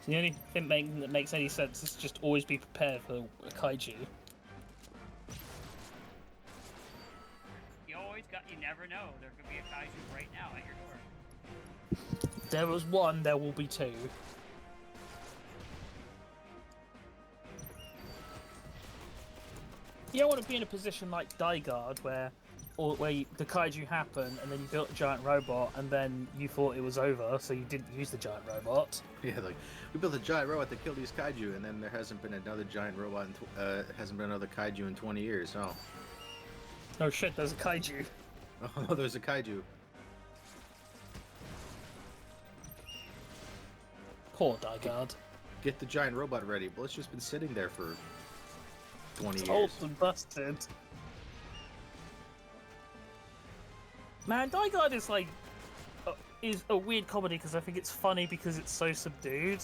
So the only thing that makes any sense is just always be prepared for a kaiju. You never know. There could be a kaiju right now at your door. There was one, there will be two. You don't want to be in a position like Daigard where the kaiju happened and then you built a giant robot and then you thought it was over, so you didn't use the giant robot. Yeah, like, we built a giant robot to kill these kaiju, and then there hasn't been another giant robot, hasn't been another kaiju in 20 years. Oh. Oh shit, there's a kaiju. Oh, there's a kaiju. Poor Daigard. get the giant robot ready. Well, it's just been sitting there for 20 years. Old and busted. Man, Die Guard is like is a weird comedy because I think it's funny because it's so subdued.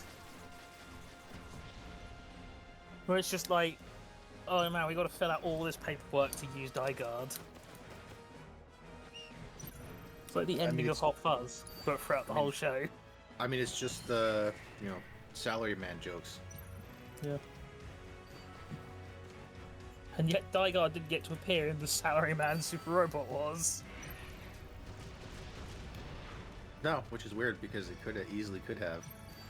Where it's just like, oh man, we got to fill out all this paperwork to use Die Guard. It's like the ending of Hot Fuzz, but throughout the whole show. I mean, it's just the salaryman jokes. Yeah. And yet Die Guard didn't get to appear in the Salaryman Super Robot Wars. No, which is weird because it easily could have.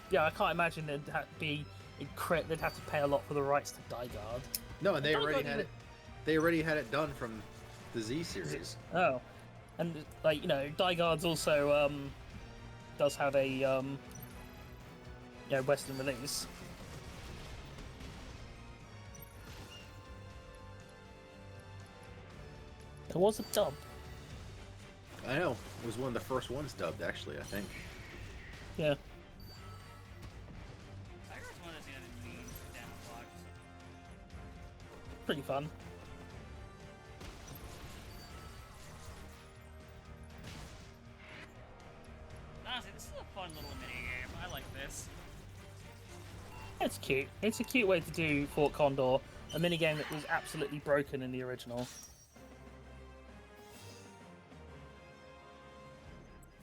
Yeah, I can't imagine they'd they'd have to pay a lot for the rights to Die Guard. No, and they already had it. They already had it done from the Z series. Oh, and like Die Guard's also does have a Western release. There was a dub. I know. It was one of the first ones dubbed, actually, I think. Yeah. Pretty fun. Honestly, this is a fun little minigame. I like this. It's cute. It's a cute way to do Fort Condor, a minigame that was absolutely broken in the original.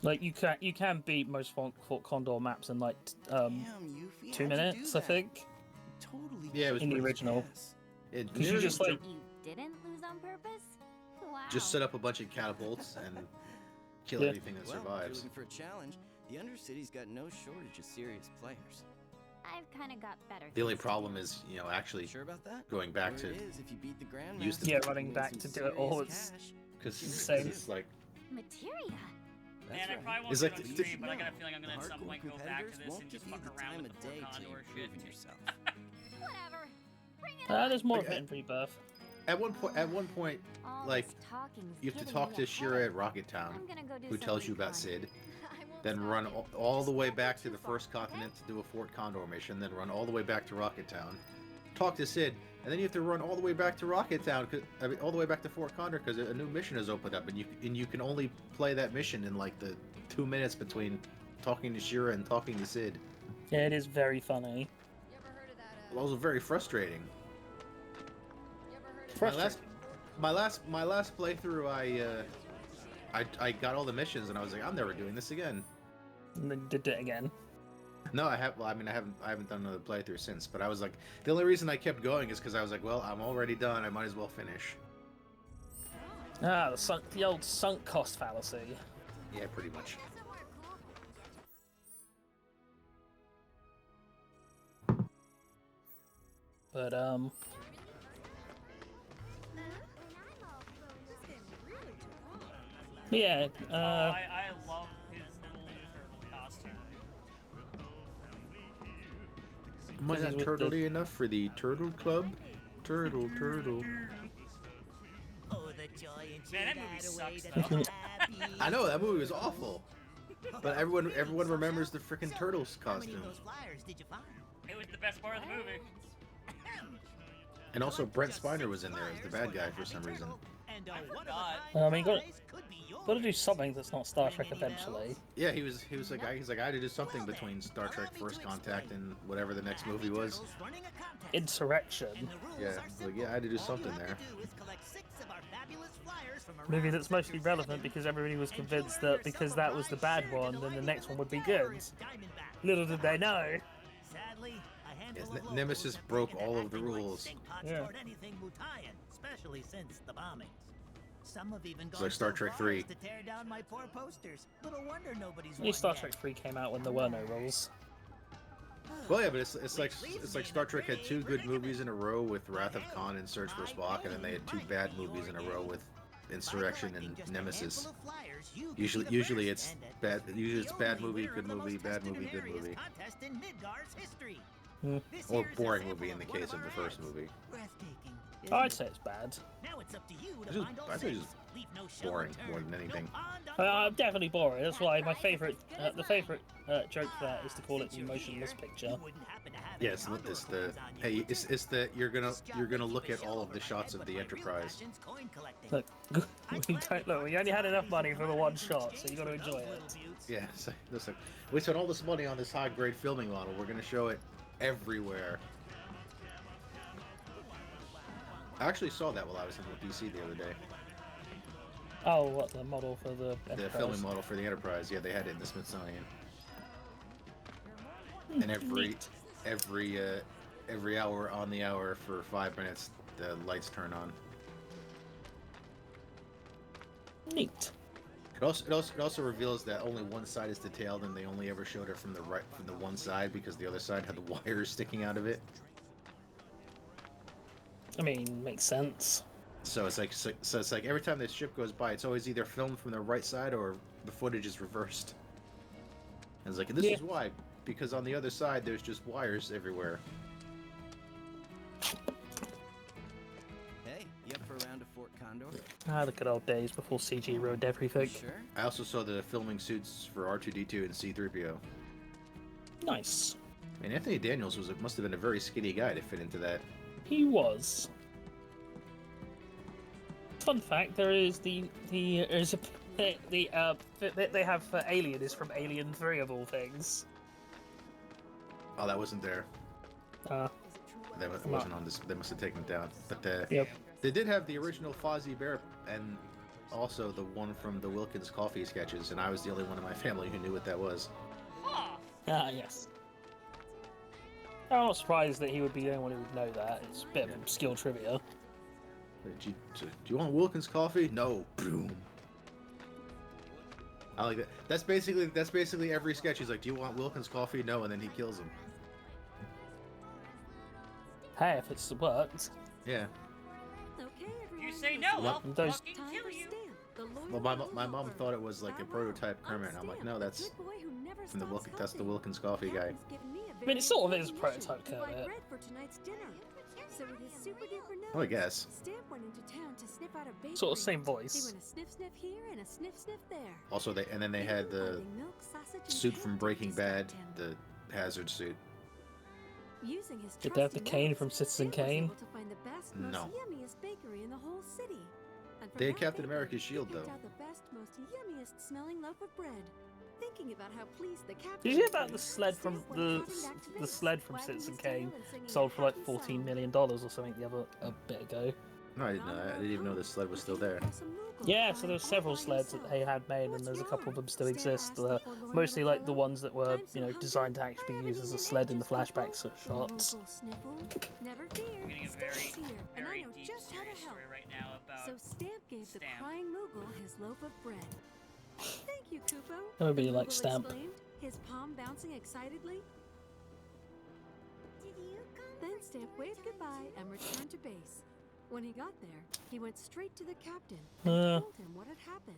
Like you can beat most Fort Condor maps in like 2 minutes, I think. Totally. Yeah, it was in the original. Because you just like You didn't lose on purpose? Wow. just set up a bunch of catapults and kill everything that Well, if survives. you're looking for a challenge, the Undercity's got no shortage of serious players. I've kind of got better. The only things to problem do. is, actually Sure about that? going back Word to is, if you beat the Grandmaster, use the- Yeah, you can running win back some to do it all, serious it's- cash. because insane. it's like Materia. Man, I probably won't It's do like it on the- stream, but I got a feeling I'm gonna The at some hardcore point go back to competitors this won't and give just you fuck the around time with of the day Fort to Condor improve shit. yourself. Whatever. Bring it there's more of Okay. it in Rebirth. at one point, All like, this talking's you have to giving talk me to a Shira headache. at Rocket Town, I'm gonna go do who tells you something about fun. Sid, I won't then stop run you. all the way Just don't back go to the too far, first okay? continent to do a Fort Condor mission, then run all the way back to Rocket Town, talk to Sid, and then you have to run all the way back to Rocket Town, all the way back to Fort Condor because a new mission has opened up, and you can only play that mission in like the 2 minutes between talking to Shira and talking to Sid. Yeah, it is very funny. You ever heard of that? Well, also very frustrating. You ever heard of Frustrating. My last playthrough, I got all the missions and I was like, I'm never doing this again. And then did it again. No, I have. Well, I mean, I haven't done another playthrough since. But I was like, the only reason I kept going is because I was like, well, I'm already done. I might as well finish. Ah, the old sunk cost fallacy. Yeah, pretty much. But yeah. I love his little turtle costume. Am I This is not with turtley enough for the Turtle Club? Turtle. Oh, the joy and Man, that cheer movie that sucks, away though. to happy. I know that movie was awful, but everyone remembers the freaking turtles How many costume. of those flyers did you find? It was the best part of the movie. And also Brent Spiner was in there as the bad guy for some reason. And I one forgot. I mean, prize could be got to do yours. something that's not Star Trek Ring any eventually. bells? Yeah, he was like I had to do something between Star Trek First Contact and whatever the next movie was. Turtles running a contest. Insurrection. And the rules Yeah, are like, simple. yeah, I had to do All something you have there. to do is collect 6 of our fabulous flyers from around Movie that's mostly Sector relevant 7, because everybody was and you'll convinced earn that because yourself a that was the ride bad shared to one, the then the Lightning next one would be good. Terrorist Diamondback. Little did they know. Sadly, a handful Yes, of locals Nemesis have broke taken to all of the acting like rules. stink pots Yeah. toward anything Mutayan, especially since the bombings. Some have even gone like Star so Trek far 3. as to tear down my poor posters. Little wonder nobody's New won Star yet. Trek 3 came out when there were no rules. Well, yeah, but it's like Star Trek had 2 good movies in a row with Wrath of Khan and Search for Spock, and then they had 2 bad movies in a row with Insurrection and Nemesis. Usually it's bad. Usually it's bad movie, good movie, bad movie, good movie, or boring movie in the case of the first movie. I'd say it's bad. Now it's up to you It's to just- find all I'd say 6. it's Leave no stone boring unturned. more than anything. No pond on I'm definitely boring. That's why my favourite, the favourite joke there is to call it the motionless picture. You wouldn't happen to have Yes, it's the hey, it's the you're gonna look at all of the shots of the Enterprise. Look, we only had enough money for the one shot, so you got to enjoy it. Yeah, so, listen, we spent all this money on this high-grade filming model. We're gonna show it everywhere. I actually saw that while I was in DC the other day. Oh, what, the model for the Enterprise? The filming model for the Enterprise. Yeah, they had it in the Smithsonian. And every hour on the hour for 5 minutes, the lights turn on. Neat. It also reveals that only one side is detailed, and they only ever showed it from the one side because the other side had the wires sticking out of it. I mean, makes sense. So it's like every time this ship goes by, it's always either filmed from the right side or the footage is reversed. And it's like, and this is why, because on the other side there's just wires everywhere. Hey, you up for a round of Fort Condor? Ah, the good old days before CG ruined everything. Sure. I also saw the filming suits for R2-D2 and C-3PO. Nice. And Anthony Daniels must have been a very skinny guy to fit into that. He was. Fun fact: there is they have Alien is from Alien 3 of all things. Oh, that wasn't there. That wasn't on this. They must have taken it down. But they did have the original Fozzie Bear and also the one from the Wilkins Coffee sketches, and I was the only one in my family who knew what that was. Ah, yes. I'm not surprised that he would be the only one who would know that. It's a bit of obscure trivia. Do you want Wilkins Coffee? No. Boom. I like that. That's basically every sketch. He's like, "Do you want Wilkins Coffee?" No, and then he kills him. Hey, if it's worked. Yeah. You say no, I'll fucking kill you. Well, my mom thought it was like a prototype Kermit. I'm like, no, that's from the That's the Wilkins Coffee guy. I mean, it sort of is a prototype Kermit. Oh, I guess. Sort of same voice. Also, they had the suit from Breaking Bad, the hazard suit. Did they have the Kane from Citizen Kane? No. They had Captain America's shield, though. Did you hear about the sled from the sled from Citizen Kane sold for like $14 million or something a bit ago? No, I didn't know that. I didn't even know the sled was still there. Yeah, so there's several sleds that they had made, and there's a couple of them still exist. Mostly like the ones that were, designed to actually be used as a sled in the flashbacks shots. I'm getting a very, very deep serious story right now about Stamp gave the crying Moogle his loaf of bread. Thank you, Kupo. Everybody likes Stamp. His palm bouncing excitedly. Then Stamp waved goodbye and returned to base. When he got there, he went straight to the captain and told him what had happened.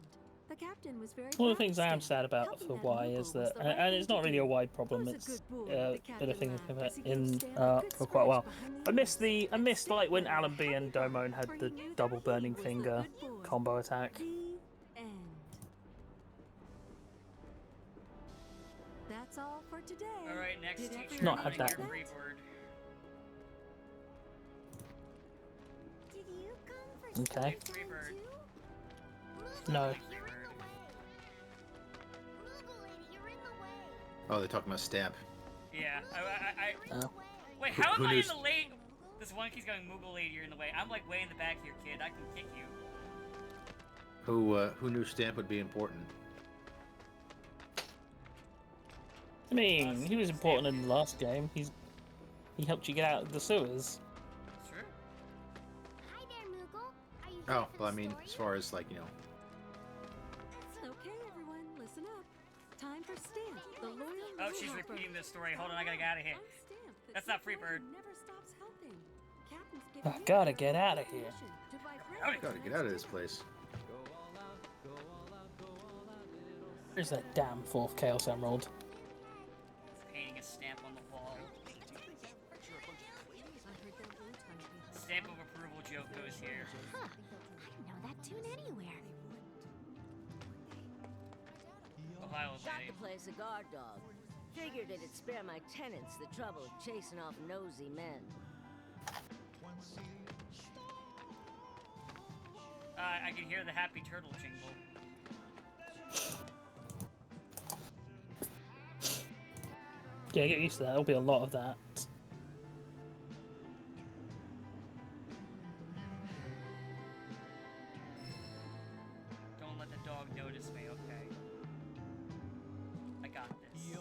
The captain was very One of the things I am sad about for Y is that, and it's not really a wide problem, it's been a thing for quite a while. I missed like when Alan B and Domone had the double burning finger combo attack. That's all for today. Alright, next teacher. Not had that one. Okay. No. Oh, they're talking about Stamp. Yeah, Oh. Wait, how am I in the lane? This one keeps going, Moogle lady, you're in the way. I'm like way in the back here, kid. I can kick you. Who knew Stamp would be important? I mean, he was important in the last game. He helped you get out of the sewers. That's true. Hi there, Moogle. Are you Oh, well, I mean, as far as like, Okay, everyone, listen up. Time for Stamp, the loyal Oh, she's repeating this story. Hold on, I gotta get out of here. That's not Freebird. Never stops helping. Captain's I gotta get out of here. gotta get out of this place. Where's that damn fourth Chaos Emerald? Painting a stamp on the wall. Stamp of approval joke goes here. Huh. I know that tune anywhere. Ohio Shot lady. to play cigar dog. Figured it'd spare my tenants the trouble of chasing off nosy men. I can hear the happy turtle jingle. Yeah, get used to that. There'll be a lot of that. Don't let the dog notice me, okay? I got this.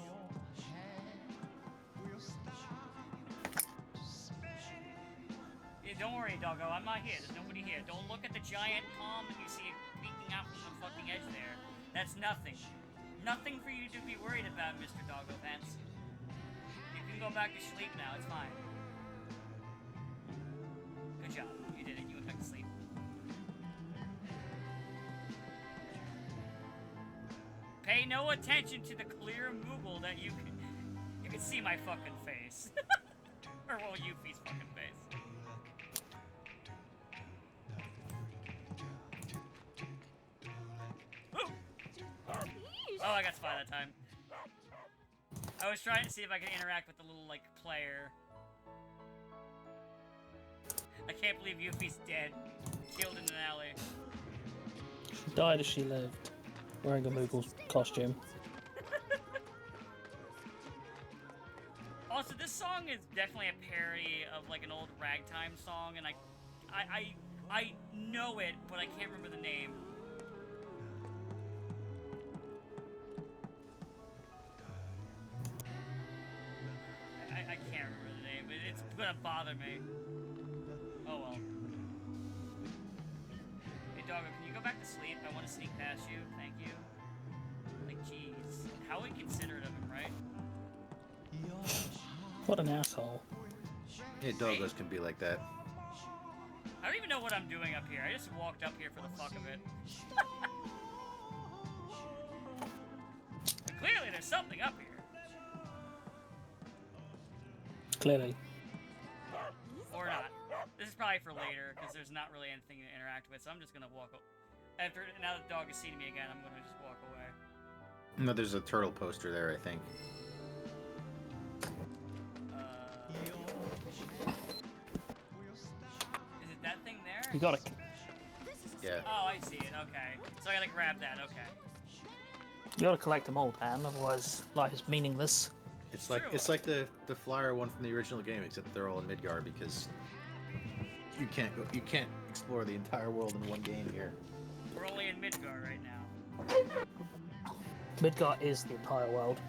Yeah, don't worry, doggo. I'm not here. There's nobody here. Don't look at the giant palm that you see peeking out from the fucking edge there. That's nothing. Nothing for you to be worried about, Mr. Doggo Pants. You can go back to sleep now. It's fine. Good job. You did it. You went back to sleep. Pay no attention to the clear Moogle that you can see my fucking face. Or well, Yuffie's fucking face. Oh, I got spy that time. I was trying to see if I could interact with the little, like, player. I can't believe Yuffie's dead. Killed in an alley. She died as she lived, wearing a Moogle costume. Also, this song is definitely a parody of, like, an old ragtime song, and I know it, but I can't remember the name. I can't remember the name, but it's gonna bother me. Oh well. Hey, doggo, can you go back to sleep? I want to sneak past you. Thank you. Like, jeez. How inconsiderate of him, right? What an asshole. Yeah, doggos can be like that. I don't even know what I'm doing up here. I just walked up here for the fuck of it. But clearly there's something up here. Clearly. Or not. This is probably for later, because there's not really anything to interact with, so I'm just gonna walk after, now that the dog has seen me again, I'm gonna just walk away. No, there's a turtle poster there, I think. Is it that thing there? You got it. Yeah. Oh, I see it, okay. So I gotta grab that, okay. You gotta collect them all, Dan, otherwise life is meaningless. It's like the flyer one from the original game, except they're all in Midgar because you can't explore the entire world in one game here. We're only in Midgar right now. Midgar is the entire world.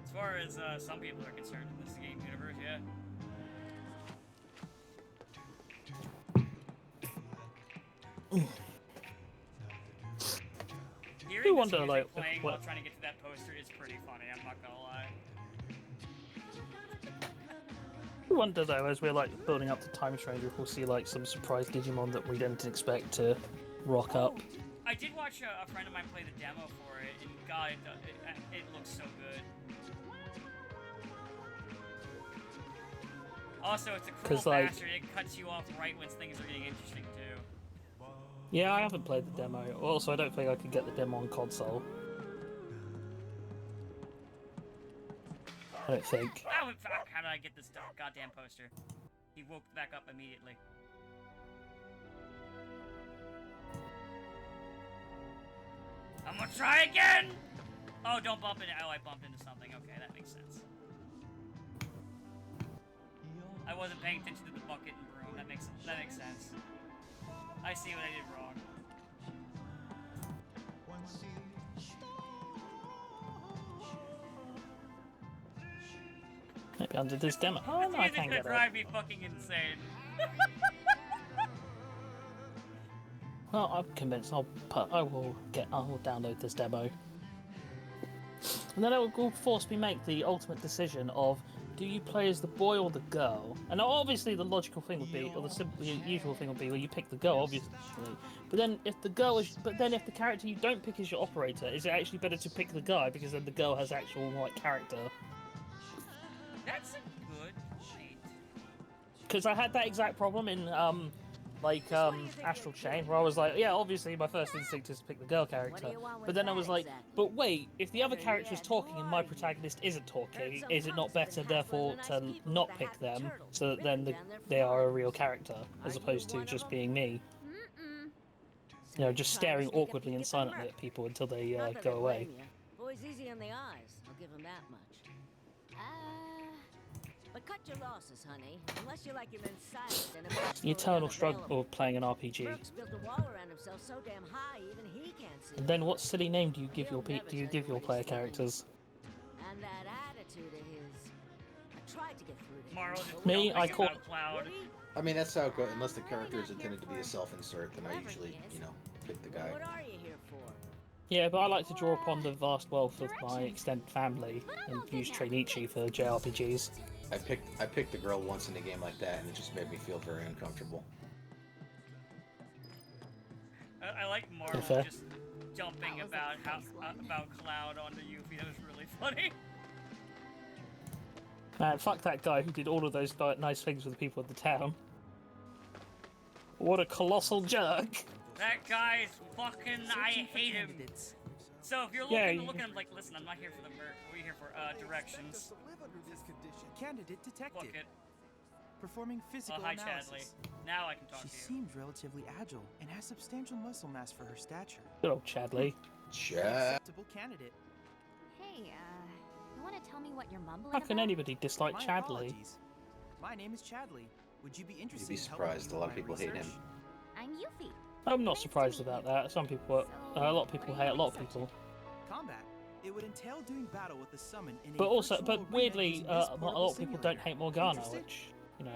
As far as some people are concerned in this game universe, yeah. Hearing this music playing while trying to get to that poster is pretty funny, I'm not gonna lie. I wonder though, as we're like building up to Time Stranger, if we'll see like some surprise Digimon that we didn't expect to rock up. I did watch a friend of mine play the demo for it, and God, it looks so good. Also, it's a cruel bastard. It cuts you off right when things are getting interesting too. Yeah, I haven't played the demo. Also, I don't think I could get the demo on console. I don't think. How did I get this goddamn poster? He woke back up immediately. I'm gonna try again! Oh, don't bump into— oh, I bumped into something. Okay, that makes sense. I wasn't paying attention to the bucket and broom. That makes sense. I see what I did wrong. Maybe under this demo. Oh no, I can't get it. Drive me fucking insane. Well, I'm convinced. I will download this demo, and then it will force me make the ultimate decision of: do you play as the boy or the girl? And obviously, the logical thing would be, or the usual thing would be, well, you pick the girl, obviously. But then, if the character you don't pick is your operator, is it actually better to pick the guy because then the girl has actual like character? That's a good point. Because I had that exact problem in like Astral Chain, where I was like, yeah, obviously my first instinct is to pick the girl character, but then I was like, but wait, if the other character is talking and my protagonist isn't talking, is it not better therefore to not pick them so that then they are a real character as opposed to just being me? You know, just staring awkwardly and silently at people until they go away. Boy's easy on the eyes, I'll give him that much. But cut your losses, honey. Unless you like your men silent and The eternal struggle of playing an RPG. Brooks built a wall around himself so damn high, even he can't see. And then what silly name do you give your player characters? And that attitude of his. I tried to get through to Marl him. just Me, yelling I call- about Cloud. I mean, that's how it goes. Unless the character is intended to be a self-insert, then I usually, pick the guy. What are you here for? Yeah, but I like to draw upon the vast wealth of my extended family and use Trainichi for JRPGs. I picked the girl once in a game like that, and it just made me feel very uncomfortable. I like Marl Fair. just jumping about Cloud onto Yuffie. That was really funny. Man, fuck that guy who did all of those nice things with the people of the town. What a colossal jerk! That guy's fucking. I hate him. So if you're looking to look at him like, listen, I'm not here for the merc. We're here for directions. Candidate detected. Fuck it. Performing physical Hi, analysis. Chadley. Now I can talk She to you. seems relatively agile and has substantial muscle mass for her stature. Good old Chadley. Acceptable candidate. Hey, you want to tell me what you're mumbling How can about? anybody dislike My Chadley? apologies. My name is Chadley. Would you be interested? You'd be in helping me surprised. with A lot my of people hate him. research? I'm Yuffie. I'm not surprised about that. Some people, a lot of people hate a lot of people. Combat. It would entail doing battle with the summon in But a also, virtual but arena weirdly, using a this lot portable of people don't simulator. hate Morgana, Interested? which, you know.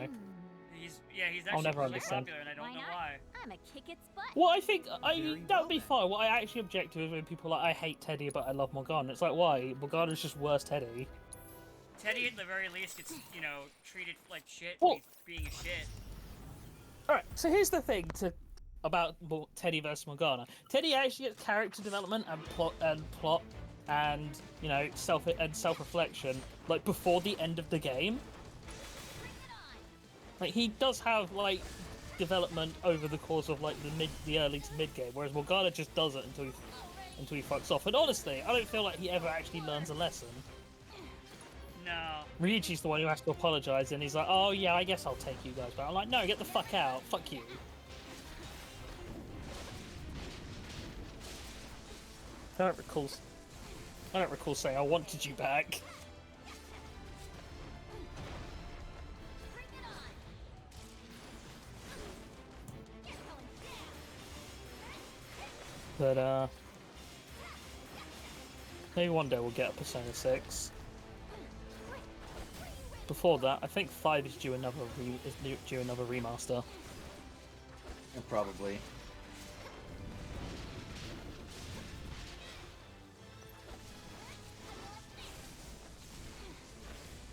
He's I'll actually never really understand. popular, and I don't Why know not? why. I'm a kick its butt. Well, I think Very that well would be then. fine. What I actually object to is when people are like, I hate Teddy, but I love Morgana. It's like, why? Morgana's just worse Teddy. Teddy, at the very least, gets treated like shit. Well- He's being a shit. Alright, so here's the thing about Teddy versus Morgana. Teddy actually gets character development and plot and self-reflection like before the end of the game. Like he does have like development over the course of like the early to mid game, whereas Morgana just does it until he fucks off. And honestly, I don't feel like he ever actually learns a lesson. No. Ryuichi's the one who has to apologize, and he's like, "Oh yeah, I guess I'll take you guys back." I'm like, "No, get the fuck out! Fuck you!" I don't recall saying I wanted you back. But maybe one day we'll get a Persona 6. Before that, I think 5 is due another remaster. Probably.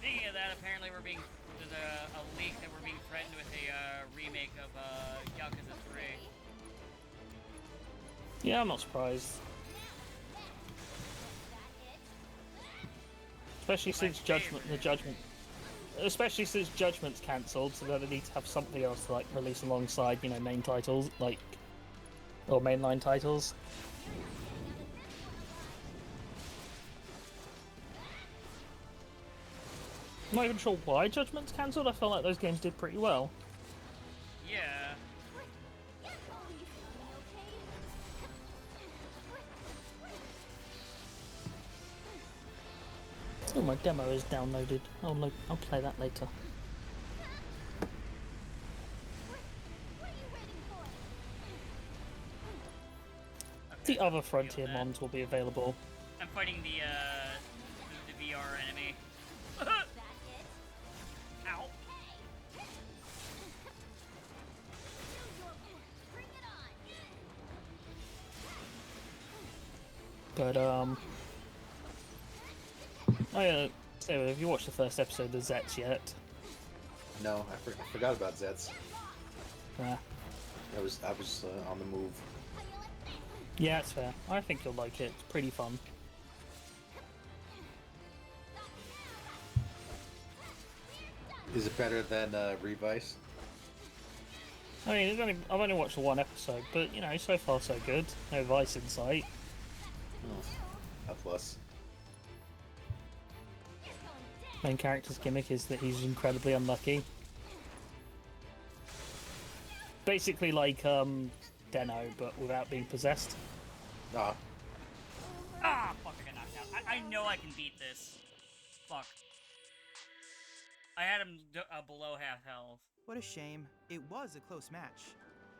Speaking of that, apparently there's a leak that we're being threatened with a remake of Yakuza 3. Yeah, I'm not surprised. Especially since Judgment's cancelled, so that they need to have something else to like release alongside, main titles, or mainline titles. I'm not even sure why Judgment's cancelled. I felt like those games did pretty well. Yeah. Oh, my demo is downloaded. Oh, no, I'll play that later. The other Frontier mons will be available. I'm fighting the VR enemy. Ow. But, so have you watched the first episode of Zets yet? No, I forgot about Zets. Yeah. I was on the move. Yeah, it's fair. I think you'll like it. It's pretty fun. Is it better than Revice? I mean, I've only watched one episode, but you know, so far so good. No vice in sight. Oh, a plus. Main character's gimmick is that he's incredibly unlucky. Basically like Deno, but without being possessed. Ah. Ah, fuck, I got knocked out. I know I can beat this. Fuck. I had him below half health. What a shame. It was a close match.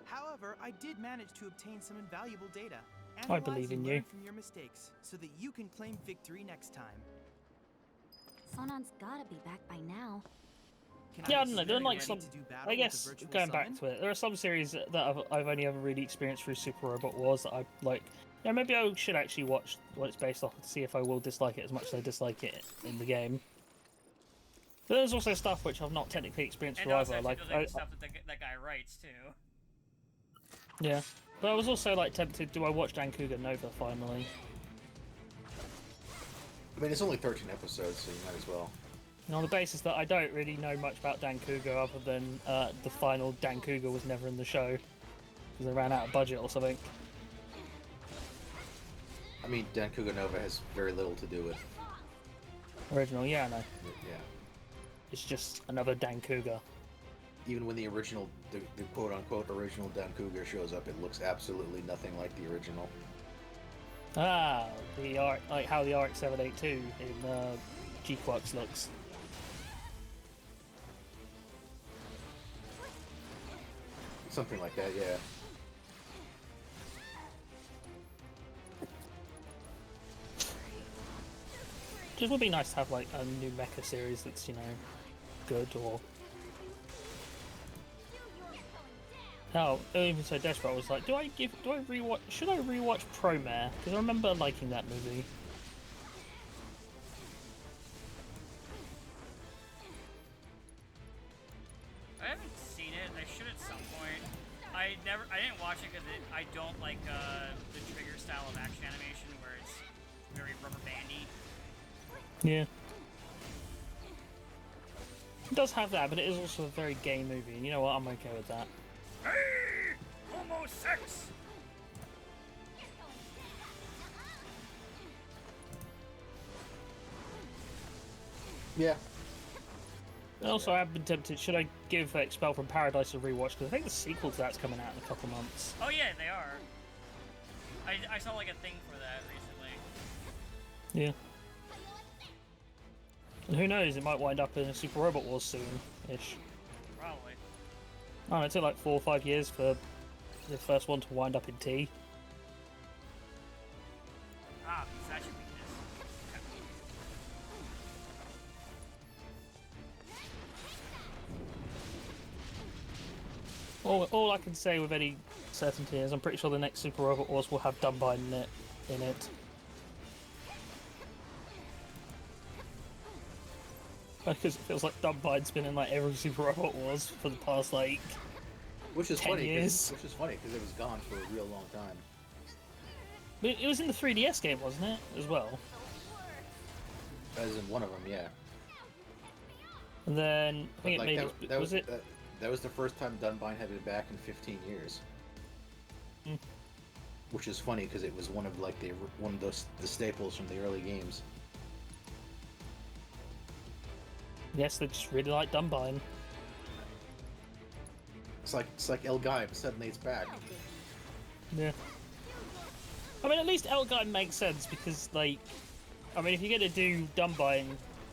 However, I did manage to obtain some invaluable data. I believe in you. From your mistakes, so that you can claim victory next time. Sonon's gotta be back by now. Yeah, I don't know. There are like some. I guess going back to it, there are some series that I've only ever really experienced through Super Robot Wars that I like. Yeah, maybe I should actually watch what it's based off to see if I will dislike it as much as I dislike it in the game. But there's also stuff which I've not technically experienced And through also, either. Like stuff that guy writes too. Yeah, but I was also like tempted. Do I watch Dankuga Nova finally? I mean, it's only 13 episodes, so you might as well. And on the basis that I don't really know much about Dankuga other than the final Dankuga was never in the show because they ran out of budget or something. I mean, Dankuga Nova has very little to do with Original, yeah, I know. Yeah. It's just another Dankuga. Even when the original, the quote-unquote original Dankuga shows up, it looks absolutely nothing like the original. Ah, the like how the RX-782 in G-Quux looks. Something like that, yeah. Just would be nice to have like a new mecha series that's, you know, good or. Oh, even so desperate, I was like, should I rewatch Promare? Because I remember liking that movie. I haven't seen it. I should at some point. I didn't watch it because I don't like the Trigger style of action animation where it's very rubber bandy. Yeah. It does have that, but it is also a very gay movie, and you know what? I'm okay with that. Hey! Homo sex! Yeah. And also, I've been tempted, should I give Expel from Paradise a rewatch? Because I think the sequel to that's coming out in a couple months. Oh yeah, they are. I saw like a thing for that recently. Yeah. And who knows, it might wind up in a Super Robot Wars soon-ish. Probably. Oh, it took like 4 or 5 years for the first one to wind up in T. Ah, because that's your weakness. All I can say with any certainty is I'm pretty sure the next Super Robot Wars will have Dunbine in it. Because it feels like Dunbine's been in like every Super Robot Wars for the past like 10 years. Which is funny because it was gone for a real long time. But it was in the 3DS game, wasn't it, as well? As in one of them, yeah. And then I think that was the first time Dunbine had been back in 15 years. Mm. Which is funny because it was one of the staples from the early games. Yes, they just really like Dunbine. It's like El Guy, but suddenly it's back. Yeah. I mean, at least Elgaim makes sense because, like, I mean, if you're gonna do Dunbine,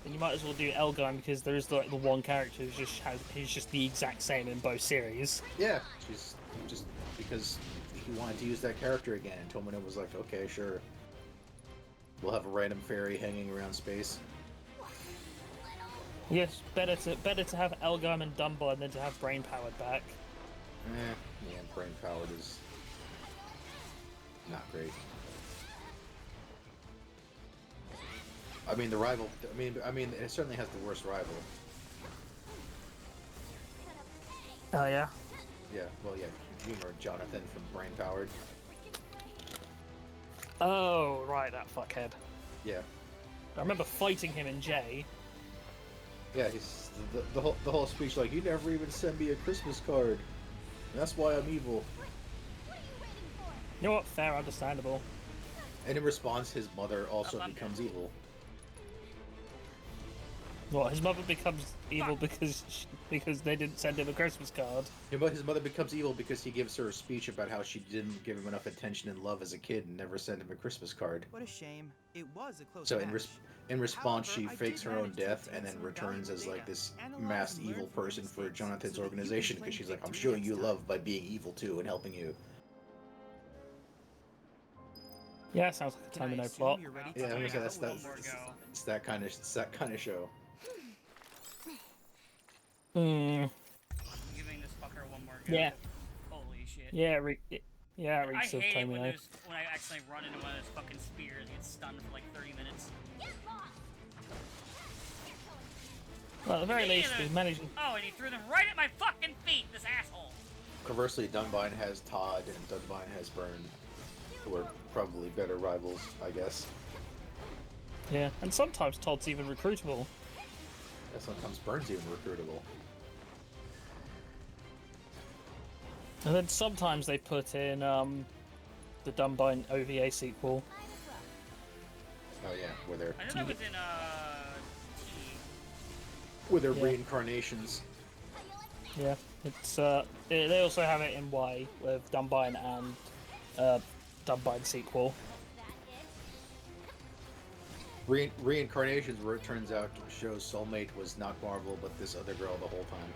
then you might as well do Elgaim because there is like the one character who's just the exact same in both series. Yeah, she's just because he wanted to use that character again, and Tomino was like, okay, sure. We'll have a random fairy hanging around space. Yes, better to have Elgaim and Dunbine than to have Brain Powered back. Yeah, Brain Powered is not great. I mean, the rival. I mean, it certainly has the worst rival. Oh yeah. Yeah. Well, yeah. You remember Jonathan from Brain Powered? Oh right, that fuckhead. Yeah. I remember fighting him in J. Yeah, he's the whole speech like, you never even sent me a Christmas card. That's why I'm evil. You know what? Fair, understandable. And in response, his mother also becomes evil. What? His mother becomes evil because they didn't send him a Christmas card. His mother becomes evil because he gives her a speech about how she didn't give him enough attention and love as a kid and never sent him a Christmas card. What a shame. It was a close So match. in response, However, she I fakes did her own manage to death obtain and then some returns valuable as like data, this analyze masked and learn evil from your person for mistakes Jonathan's so that you can organization claim because she's like, I'm victory showing you next time. love by being evil too and helping you. Yeah, sounds like a Can I Tomino assume plot. you're ready to Yeah, do I'm gonna say battle that's with go. it's that kind of show. Hmm. I'm giving this fucker one more go. Yeah. Holy shit. Yeah, yeah, it I reeks of hate it Tomino. when I accidentally run into one of those fucking spears and get stunned for like 30 minutes. Well, at the very least, he's managing. Oh, and he threw them right at my fucking feet, this asshole! Conversely, Dunbine has Todd and Dunbine has Burn, who are probably better rivals, I guess. Yeah, and sometimes Todd's even recruitable. And sometimes Burn's even recruitable. And then sometimes they put in the Dunbine OVA sequel. Oh yeah, where they're I know that was in, T. Reincarnations. Yeah, it's they also have it in Y with Dunbine and Dunbine sequel. Reincarnations, where it turns out shows soulmate was not Marvel but this other girl the whole time.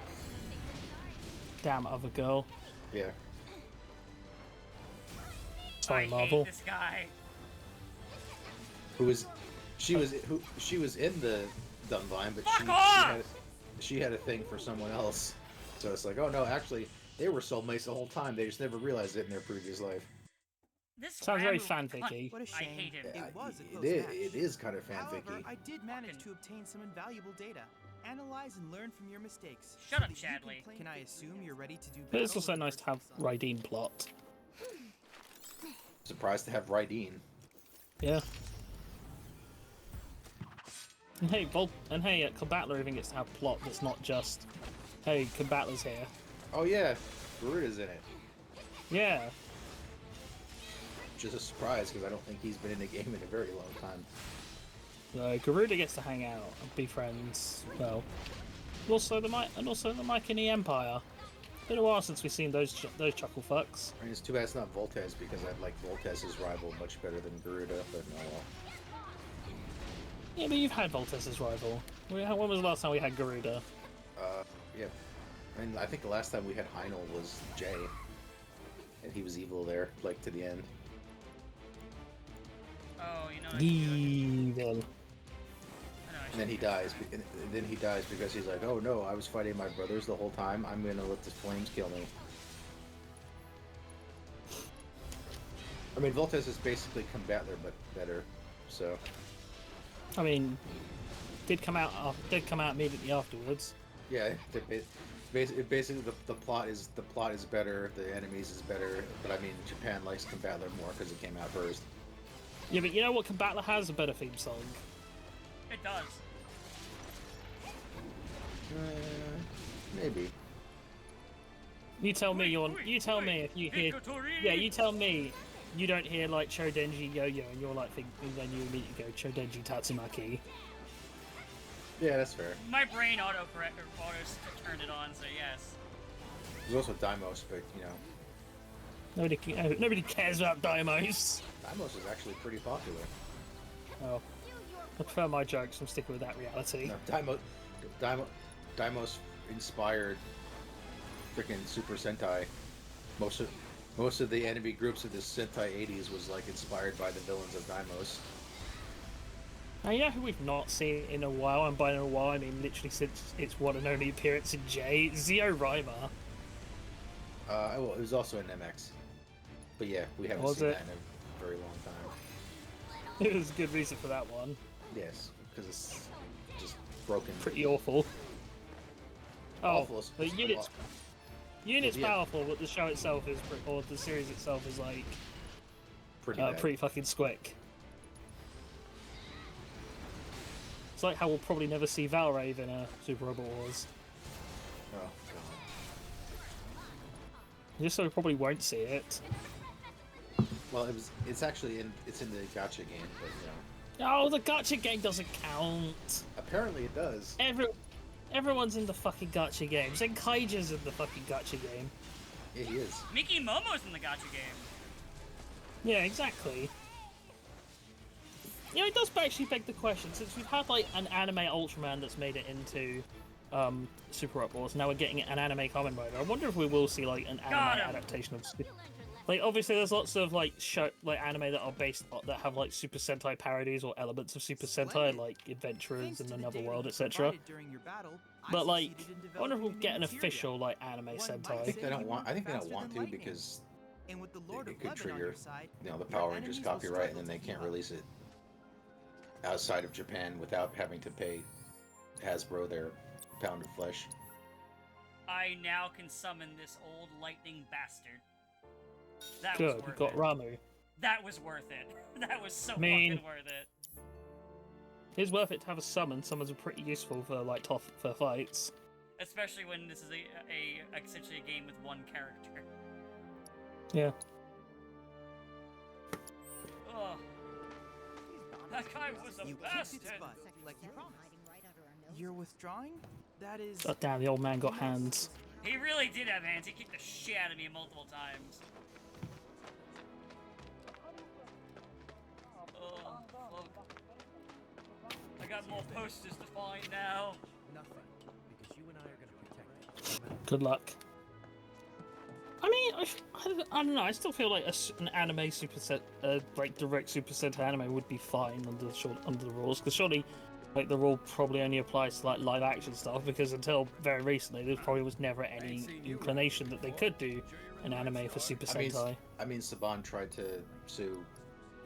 Damn other girl. Yeah. Sorry, I Marvel. hate this guy. She was in the Dunbine, but she had a thing for someone else. So it's like, oh no, actually they were soulmates the whole time. They just never realized it in their previous life. This Sounds very Ramu fanficky. What a shame. I hate him. It was a close It match. is kind of However, fanficky. I did manage to obtain some invaluable data. Analyze and learn from your mistakes. Shut up, Chadley. Can I assume you're ready to do But it's battle also with nice to have Raideen plot. Surprised to have Raideen. Yeah. And hey, Combatler even gets to have plot that's not just, hey, Combatler's here. Oh yeah, Garuda's in it. Yeah. Which is a surprise because I don't think he's been in a game in a very long time. So Garuda gets to hang out and be friends. Well, also the Mike in the Empire. Been a while since we've seen those chuckle fucks. I mean, it's too bad it's not Voltez because I'd like Voltez's rival much better than Garuda, but no. Yeah, but you've had Voltez's rival. When was the last time we had Garuda? Yeah. I mean, I think the last time we had Heinel was Jay, and he was evil there, like to the end. Oh, you know. Evil. And then he dies. And then he dies because he's like, "Oh no, I was fighting my brothers the whole time. I'm gonna let the flames kill me." I mean, Voltez is basically Combatler, but better. So. I mean, did come out immediately afterwards. Yeah, basically the plot is better. The enemies is better, but I mean, Japan likes Combatler more because it came out first. Yeah, but you know what? Combatler has a better theme song. It does. Maybe. You tell me if you hear. Yeah, you tell me you don't hear like Chodenji Yo-Yo and you're like thinking, then you immediately go Chodenji Tatsumaki. Yeah, that's fair. My brain auto turned it on, so yes. There's also Daimos, but you know. Nobody cares about Daimos. Daimos is actually pretty popular. Oh. I prefer my jokes. I'm sticking with that reality. No, Daimos inspired freaking Super Sentai. Most of the enemy groups of the Sentai 80s was like inspired by the villains of Daimos. Now, you know who we've not seen in a while, and by in a while I mean literally since its one and only appearance in J, Zio Rima. Well, it was also in MX. But yeah, we haven't seen that in a very long time. It was a good reason for that one. Yes, because it's just broken. Pretty awful. Oh, Awful. the unit's powerful, but the show itself is, or the series itself is like pretty fucking squick. It's like how we'll probably never see Valrave in a Super Robot Wars. Oh Just so we probably won't see it. Well, it's actually in the gacha game, but Oh, the gacha game doesn't count. apparently it does. Everyone's in the fucking gacha game. Zenkaija's in the fucking gacha game. Yeah, he is. Mickey Momo's in the gacha game. Yeah, exactly. You know, it does actually beg the question, since we've had like an anime Ultraman that's made it into Super Rock Wars, now we're getting an anime Kamen Rider. I wonder if we will see like an anime adaptation of. Like, obviously, there's lots of like anime that are based that have like Super Sentai parodies or elements of Super Sentai, like Adventurers in Another World, etc. But like, I wonder if we'll get an official like anime Sentai. I think they don't want to because it could trigger, the Power Rangers copyright, and then they can't release it outside of Japan without having to pay Hasbro their pound of flesh. I now can summon this old lightning bastard. That Good, was worth you got it. Ramu. That was worth it. That was so mean, fucking worth it. It's worth it to have a summon. Summons are pretty useful for like for fights. Especially when this is essentially a game with one character. Yeah. Ugh. That guy was a bastard. You're withdrawing? That is. Oh, damn, the old man got hands. He really did have hands. He kicked the shit out of me multiple times. Oh, fuck. I got more posters to find now. Nothing, because you and I are gonna protect it. Good luck. I mean, I don't know. I still feel like an anime Super Set, like direct Super Sentai anime would be fine under the rules, because surely, like the rule probably only applies to like live action stuff, because until very recently there probably was never any inclination that they could do an anime for Super Sentai. I mean, Saban tried to sue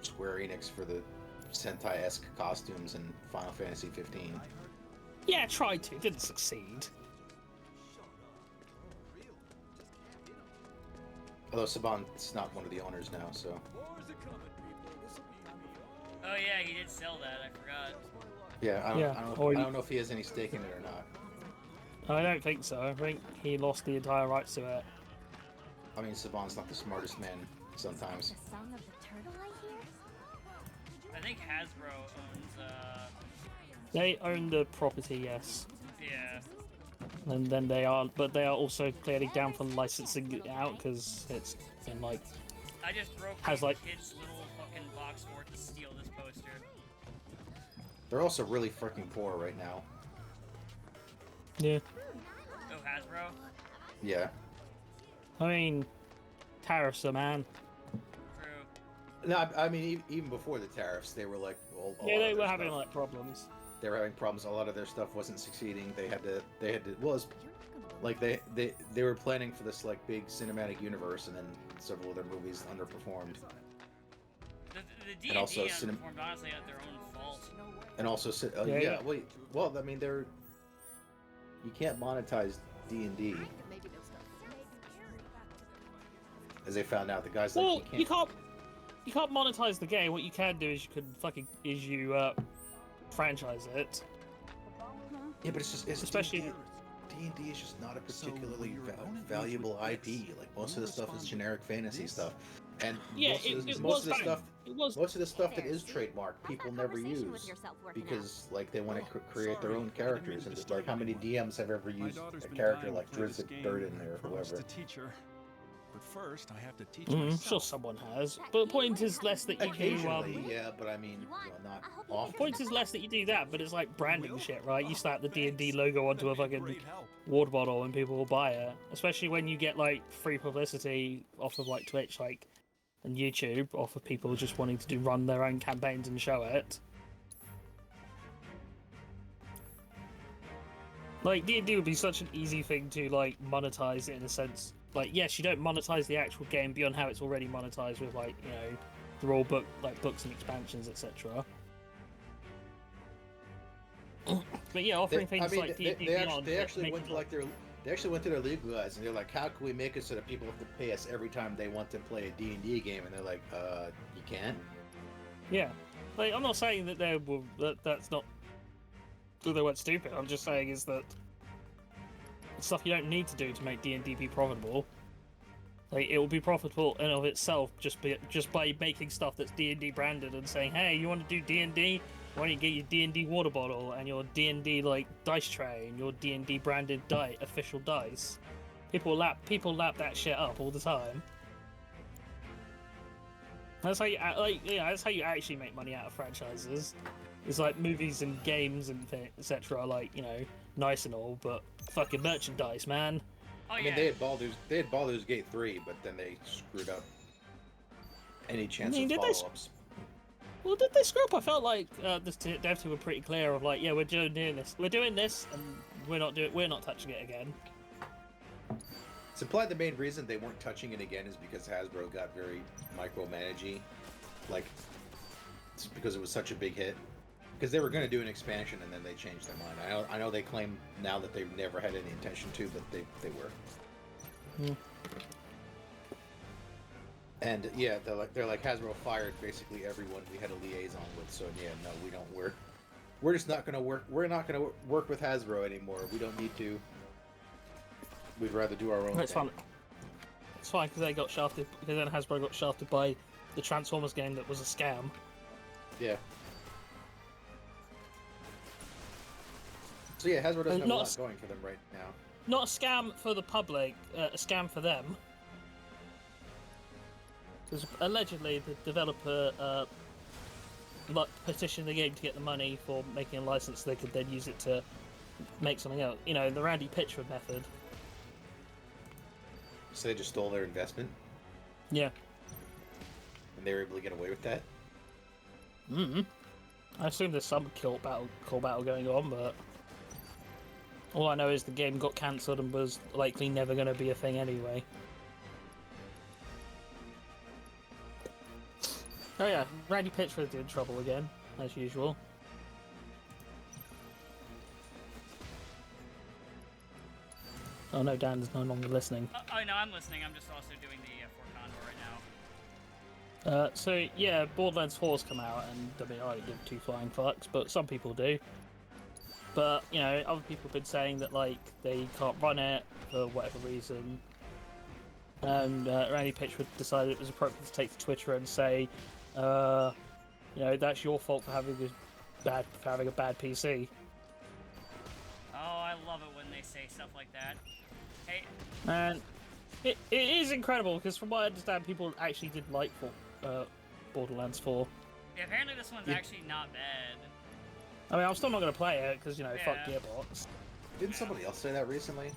Square Enix for the Sentai-esque costumes in Final Fantasy 15. Yeah, tried to, didn't succeed. Although Saban's not one of the owners now, so. Oh yeah, he did sell that. I forgot. Yeah, I don't know if he has any stake in it or not. I don't think so. I think he lost the entire rights to it. I mean, Saban's not the smartest man sometimes. The song of the turtle, I hear? I think Hasbro owns. They own the property, yes. Yeah. And then they are also clearly down for licensing it out, because it's been like. I just broke has like kid's little fucking box store to steal this poster. They're also really freaking poor right now. Yeah. Oh, Hasbro? Yeah. I mean, tariffs are man. True. No, I mean, even before the tariffs, they were like, yeah, they were having like problems. They were having problems. A lot of their stuff wasn't succeeding. They had to. Well, it's like they were planning for this like big cinematic universe, and then several of their movies underperformed. The D&D underperformed honestly at their own fault. And also, well, I mean, you can't monetize D&D. As they found out, the guys like you can't monetize the game. What you can do is you franchise it. Yeah, but it's especially D&D is just not a particularly valuable IP. Like most of the stuff is generic fantasy stuff, and yeah, most of the stuff that is trademarked, people never use because like they want to create their own characters. And just like how many DMs have ever used a character like Drizzt Do'Urden or whoever? But first, I have to teach I'm sure someone has. But the point is less that you do. Yeah, but I mean, not often. The point is less that you do that, but it's like branding shit, right? You slap the D&D logo onto a fucking water bottle and people will buy it. Especially when you get like free publicity off of like Twitch, like and YouTube, off of people just wanting to run their own campaigns and show it. Like D&D would be such an easy thing to like monetize in a sense. Like, yes, you don't monetize the actual game beyond how it's already monetized with, like, you know, the raw book, like books and expansions, etc. But yeah, offering things like D&D Beyond. They actually went to their legal guys and they're like, "How can we make it so that people have to pay us every time they want to play a D&D game?" And they're like, "You can't." Yeah, like I'm not saying that that's not that they weren't stupid. I'm just saying is that. Stuff you don't need to do to make D&D be profitable. Like, it will be profitable in of itself just by making stuff that's D&D branded and saying, hey, you want to do D&D? Why don't you get your D&D water bottle and your D&D like dice tray and your D&D branded official dice? People lap that shit up all the time. That's how you that's how you actually make money out of franchises. It's like movies and games and etc. Like, you know, nice and all, but fucking merchandise, man. Oh, I mean, they had Baldur's Gate 3, but then they screwed up any chance of follow-ups. Well, did they screw up? I felt like the dev team were pretty clear of like, yeah, we're doing this, and we're not touching it again. It's implied the main reason they weren't touching it again is because Hasbro got very micromanagey, like it's because it was such a big hit. Because they were going to do an expansion and then they changed their mind. I know they claim now that they've never had any intention to, but they were. Hmm. And yeah, they're like Hasbro fired basically everyone we had a liaison with. So yeah, no, we don't. We're just not going to work. We're not going to work with Hasbro anymore. We don't need to. We'd rather do our own thing. Fine. It's fine because they got shafted. Because then Hasbro got shafted by the Transformers game that was a scam. Yeah. So yeah, Hasbro doesn't have a lot going for them right now. Not a scam for the public, a scam for them. Because allegedly the developer petitioned the game to get the money for making a license so they could then use it to make something else. You know, the Randy Pitchford method. So they just stole their investment? Yeah. And they were able to get away with that? I assume there's some call battle going on, but all I know is the game got cancelled and was likely never going to be a thing anyway. Oh yeah, Randy Pitchford's in trouble again, as usual. Oh no, Dan's no longer listening. Oh no, I'm listening. I'm just also doing the For Condor right now. So yeah, Borderlands 4's come out, and I mean, I don't give two flying fucks, but some people do. But, you know, other people have been saying that, like, they can't run it for whatever reason. And Randy Pitchford decided it was appropriate to take to Twitter and say, you know, that's your fault for having a bad PC. Oh, I love it when they say stuff like that. Hey. And it is incredible, because from what I understand, people actually did like Borderlands 4. Yeah, apparently this one's actually not bad. I mean, I'm still not going to play it, because, you know, fuck Gearbox. Didn't somebody else say that recently?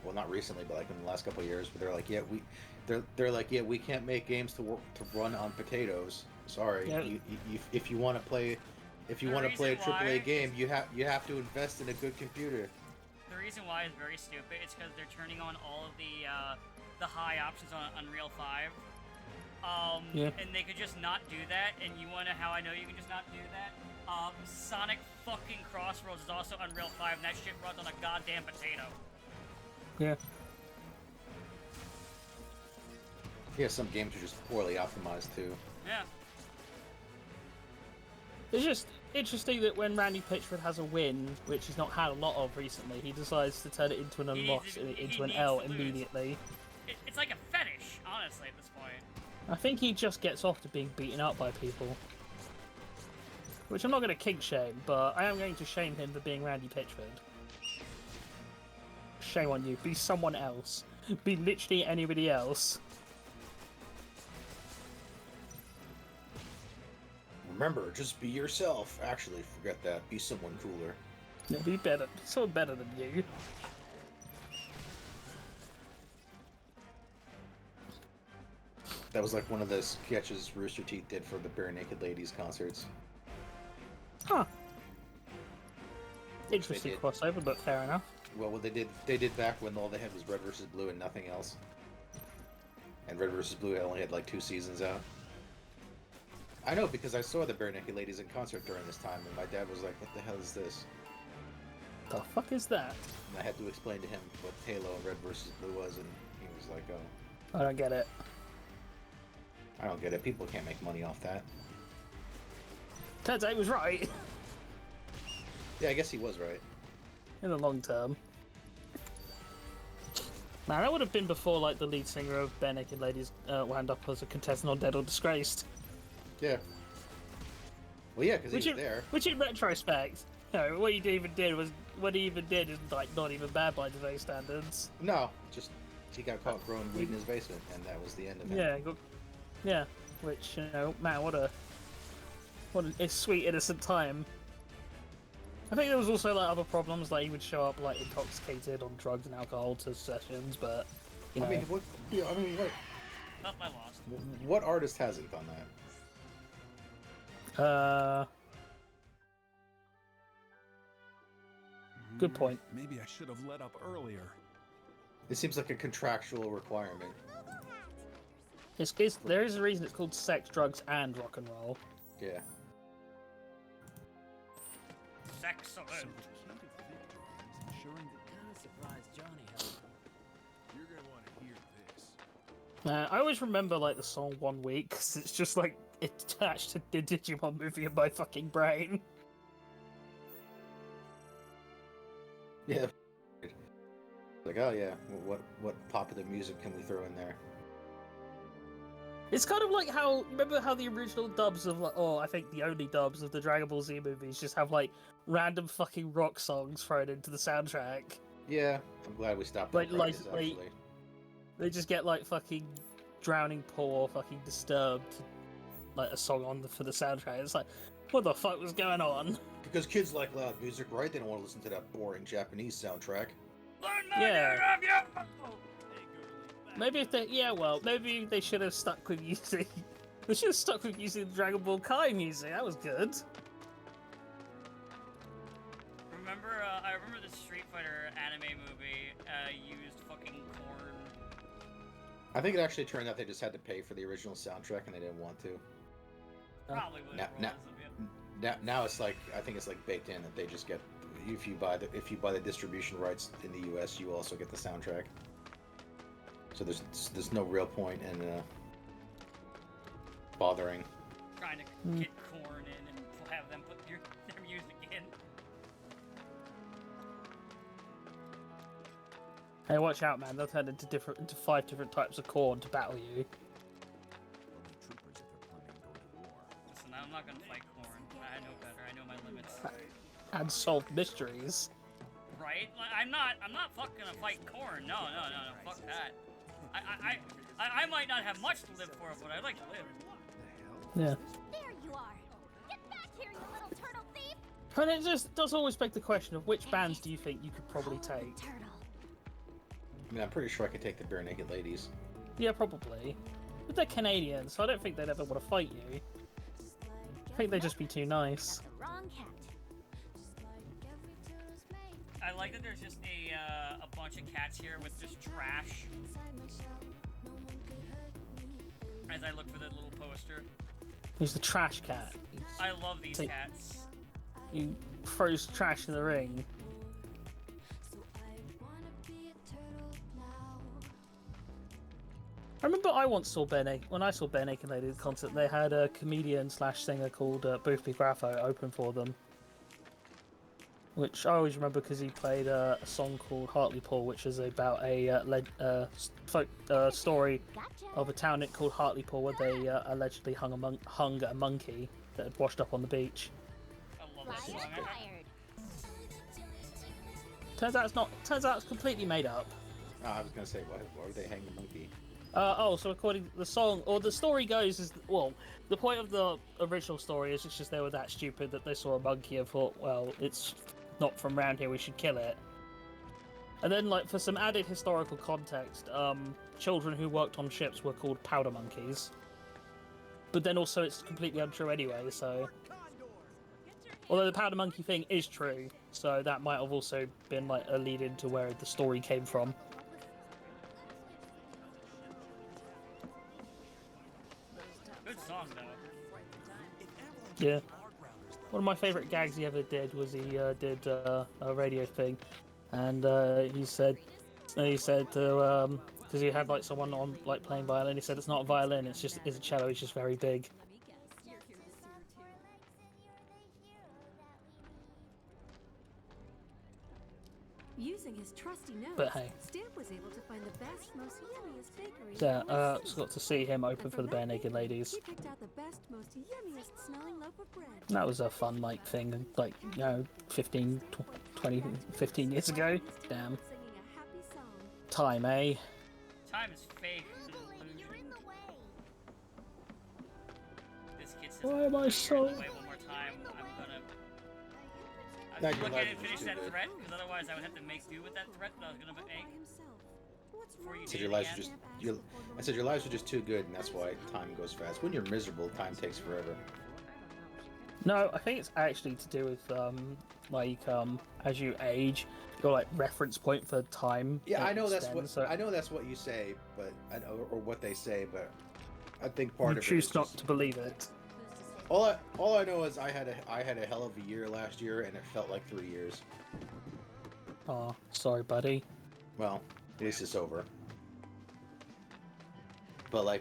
Well, not recently, but like in the last couple of years, but they're like, yeah, they're like, yeah, we can't make games to run on potatoes. Sorry, yeah. If you want to play, a AAA game, you have to invest in a good computer. The reason why is very stupid. It's because they're turning on all of the high options on Unreal 5. And they could just not do that. And you wanna how I know you can just not do that? Sonic fucking Crossroads is also Unreal 5, and that shit runs on a goddamn potato. Yeah. Yeah, some games are just poorly optimized too. Yeah. It's just interesting that when Randy Pitchford has a win, which he's not had a lot of recently, he decides to turn it into an unlock, into an L immediately. It's like a fetish, honestly, at this point. I think he just gets off to being beaten up by people. Which I'm not going to kink shame, but I am going to shame him for being Randy Pitchford. Shame on you. Be someone else. Be literally anybody else. Remember, just be yourself. Actually, forget that. Be someone cooler. Yeah, be better. Be someone better than you. That was like one of the sketches Rooster Teeth did for the Bare Naked Ladies concerts. Huh. Interesting crossover, but fair enough. Well, what they did back when all they had was Red vs. Blue and nothing else. And Red vs. Blue only had like 2 seasons out. I know, because I saw the Bare Naked Ladies in concert during this time, and my dad was like, what the hell is this? The fuck is that? And I had to explain to him what Halo and Red vs. Blue was, and he was like, oh. I don't get it. I don't get it. People can't make money off that. Turns out he was right. Yeah, I guess he was right. In the long term. Man, that would have been before like the lead singer of Bare Naked Ladies wound up as a contestant on Dead or Disgraced. Yeah. Well, yeah, because he was there. Which, in retrospect, you know, what he even did is like not even bad by today's standards. No, just he got caught growing weed in his basement, and that was the end of it. Yeah, which, you know, man, what a sweet innocent time. I think there was also like other problems, like he would show up like intoxicated on drugs and alcohol to sessions, but you know. What? Not my lost. What artist hasn't done that? Good point. Maybe I should have let up earlier. It seems like a contractual requirement. There is a reason it's called sex, drugs, and rock and roll. Yeah. Excellent. You're gonna want to hear this. I always remember like the song 1 week because it's just like it's attached to the Digimon movie in my fucking brain. Yeah. Like, oh yeah, what popular music can we throw in there? It's kind of like how, remember how the original dubs of, like, oh, I think the only dubs of the Dragon Ball Z movies just have, like, random fucking rock songs thrown into the soundtrack? Yeah, I'm glad we stopped Like, that practice, actually. They just get, like, fucking Drowning Pool, fucking Disturbed, like, a song on for the soundtrack. It's like, what the fuck was going on? Because kids like loud music, right? They don't want to listen to that boring Japanese soundtrack. Yeah. Maybe if they, maybe they should have stuck with using. They should have stuck with using the Dragon Ball Kai music. That was good. I remember the Street Fighter anime movie used fucking corn. I think it actually turned out they just had to pay for the original soundtrack and they didn't want to. Probably what it was. Now it's like, I think it's like baked in that they just get, if you buy the distribution rights in the US, you also get the soundtrack. So there's no real point in bothering. Trying to get corn in and have them put their music in. Hey, watch out, man! They'll turn into 5 different types of corn to battle you. Listen, I'm not gonna fight corn. I know better. I know my limits. And solve mysteries. Right? Like, I'm not fucking gonna fight corn. No. Fuck that. I might not have much to live for, but I'd like to live. Yeah. There you are! Get back here, you little turtle thief! And it just does always beg the question of which bands do you think you could probably take? I mean, I'm pretty sure I could take the Bare Naked Ladies. Yeah, probably. But they're Canadian, so I don't think they'd ever want to fight you. I think they'd just be too nice. Wrong cat. I like that there's just a bunch of cats here with just trash. As I look for that little poster. He's the trash cat. I love these cats. He throws trash in the ring. I remember I once saw when I saw Bare Naked Ladies concert, they had a comedian / singer called Booth Bigrafo open for them. Which I always remember because he played a song called Hartlepool, which is about a story of a town called Hartlepool where they allegedly hung a monkey that had washed up on the beach. I love that song. Turns out it's completely made up. Oh, I was gonna say, why would they hang the monkey? So according to the song, or the story goes, is the point of the original story is it's just they were that stupid that they saw a monkey and thought, well, it's not from around here, we should kill it. And then, like, for some added historical context, children who worked on ships were called powder monkeys. But then also it's completely untrue anyway, so... Although the powder monkey thing is true, so that might have also been, like, a lead into where the story came from. Good song, though. Yeah. One of my favourite gags he ever did was he did a radio thing, and he said to because he had like someone on like playing violin. He said it's not a violin, it's a cello. It's just very big. Using his trusty nose, But hey. Stamp was able to find the best, most yummiest bakery. Yeah, in the just city. got to see him open And for the from Bare that Naked bakery, Ladies. He picked out the best, most yummiest smelling loaf of bread. That was a fun, like, thing, like, you know, 15, 20, 15 years ago. Damn. Singing a happy song. Time, eh? Time is fake. This kid says, Why am I so... wait one more time. I'm Thank you, gonna look at Elijah, it and finish too that good. threat, because otherwise I would have to make do with that threat that I was gonna make. Before you I said did your it lives are again. just I said your lives are just too good, and that's why time goes fast. When you're miserable, time takes forever. No, I think it's actually to do with, as you age, your, like, reference point for time. Yeah, I know that's extends, what so I know that's what you say, but or what they say, but I think part you of it choose is not just, to believe it. all I know is I had a hell of a year last year, and it felt like 3 years. Oh, sorry, buddy. Well, at least it's over. But my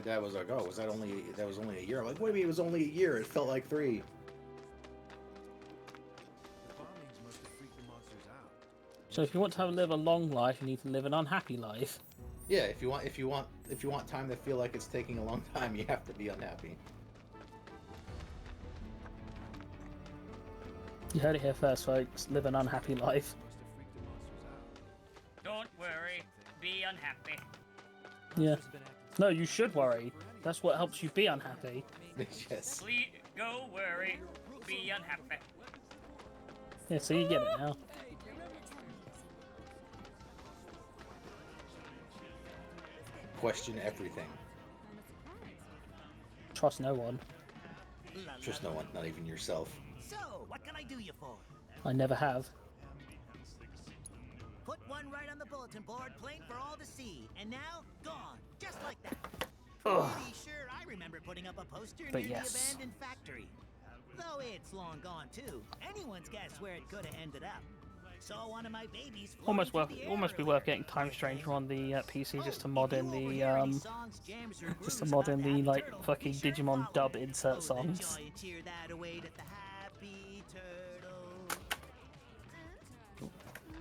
dad was like, "Oh, that was only a year?" I'm like, "What do you mean it was only a year? It felt like 3." The bombings must have freaked the monsters out. So if you want to live a long life, you need to live an unhappy life. Yeah, if you want time to feel like it's taking a long time, you have to be unhappy. You heard it here first, folks. Live an unhappy life. Don't worry, be unhappy. Yeah. No, you should worry. That's what helps you be unhappy. Yes. Please, go worry, be unhappy. Yeah, so you get it now. Question everything. Trust no one. Trust no one, not even yourself. So, what can I do you for? I never have. Put one right on the bulletin board, plain for all to see. And now, gone. Just like that. Ugh. Pretty sure I remember putting up a poster But near yes. the abandoned factory. Though it's long gone too. Anyone's guess where it could have ended up. Saw one of my babies Almost be worth getting Time Stranger on the PC just to mod in the just to mod in the like fucking Digimon dub insert songs.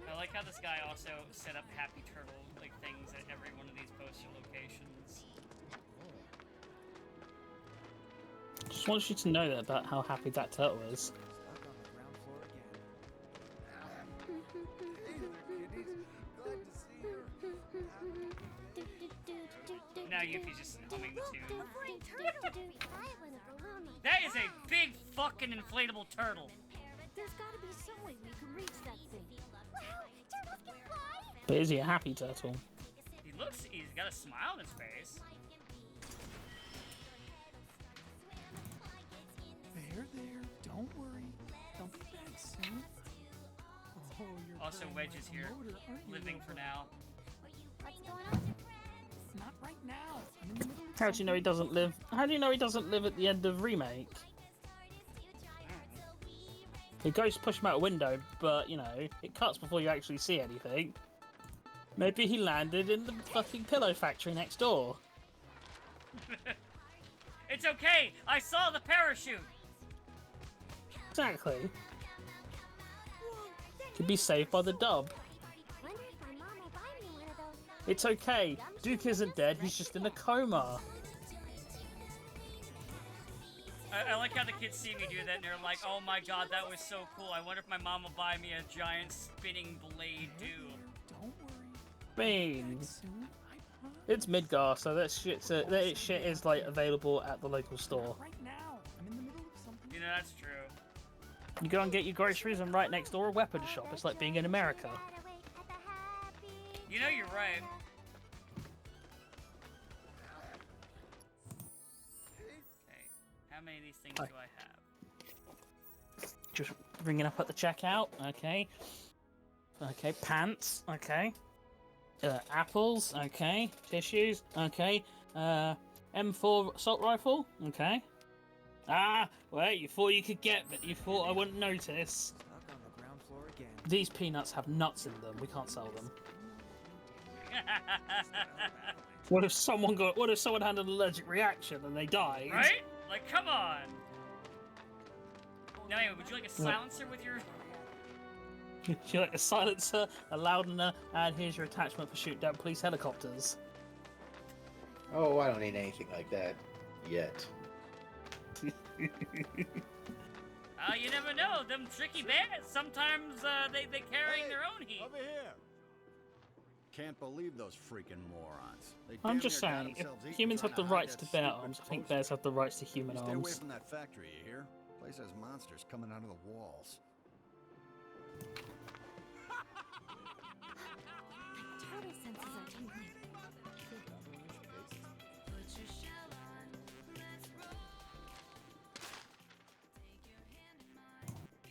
I like how this guy also set up Happy Turtle like things at every one of these poster locations. Just want you to know that about how happy that turtle is. Now Yuki's just humming the tune. That is a big fucking inflatable turtle. There's gotta be some way we can reach that thing. Wow, turtles can fly! But is he a happy turtle? He's got a smile on his face. There, don't worry. Don't be bad, son. Oh, you're Also, burning Wedge like is a here, motor, aren't you, living for lover? now. What's going on? Not right now. I'm in the middle of How do you know he doesn't live? How do you know he doesn't live at the end of remake? It goes to push him out a window, but you know it cuts before you actually see anything. Maybe he landed in the fucking pillow factory next door. It's okay. I saw the parachute. Exactly. Could be saved by the dub. Wonder if my mom will buy me one of those. It's okay. Duke isn't dead. He's just in a coma. I like how the kids see me do that and they're like, "Oh my god, that was so cool. I wonder if my mom will buy me a giant spinning blade too." Don't worry. Beans. It's Midgar, so that shit is like available at the local store. Right now. I'm in the middle of something. You know, that's true. You go and get your groceries, and right next door a weapon shop. It's like being in America. You know, you're right. Okay, how many of these things do I have? Just ringing up at the checkout. Okay. Okay. Pants. Okay. Apples. Okay. Tissues. Okay. M4 assault rifle. Okay. Ah, wait, you thought you could get, but you thought I wouldn't notice. Stuck on the ground floor again. These peanuts have nuts in them. We can't sell them. What if someone had an allergic reaction and they died? Right? Like, come on. Now, anyway, would you like a silencer with your... You like a silencer, a loudener, and here's your attachment for shooting down police helicopters. Oh, I don't need anything like that yet. You never know. Them tricky bears, sometimes they carrying their own heat. Over here. Can't believe those freaking morons. They I'm damn just near got saying, themselves if eaten humans trying have the hide rights that to bear stupid arms, I think poster. bears have the rights to human Stay away arms. from that factory, you hear? Place has monsters coming out of the walls. Turtle senses are tingling.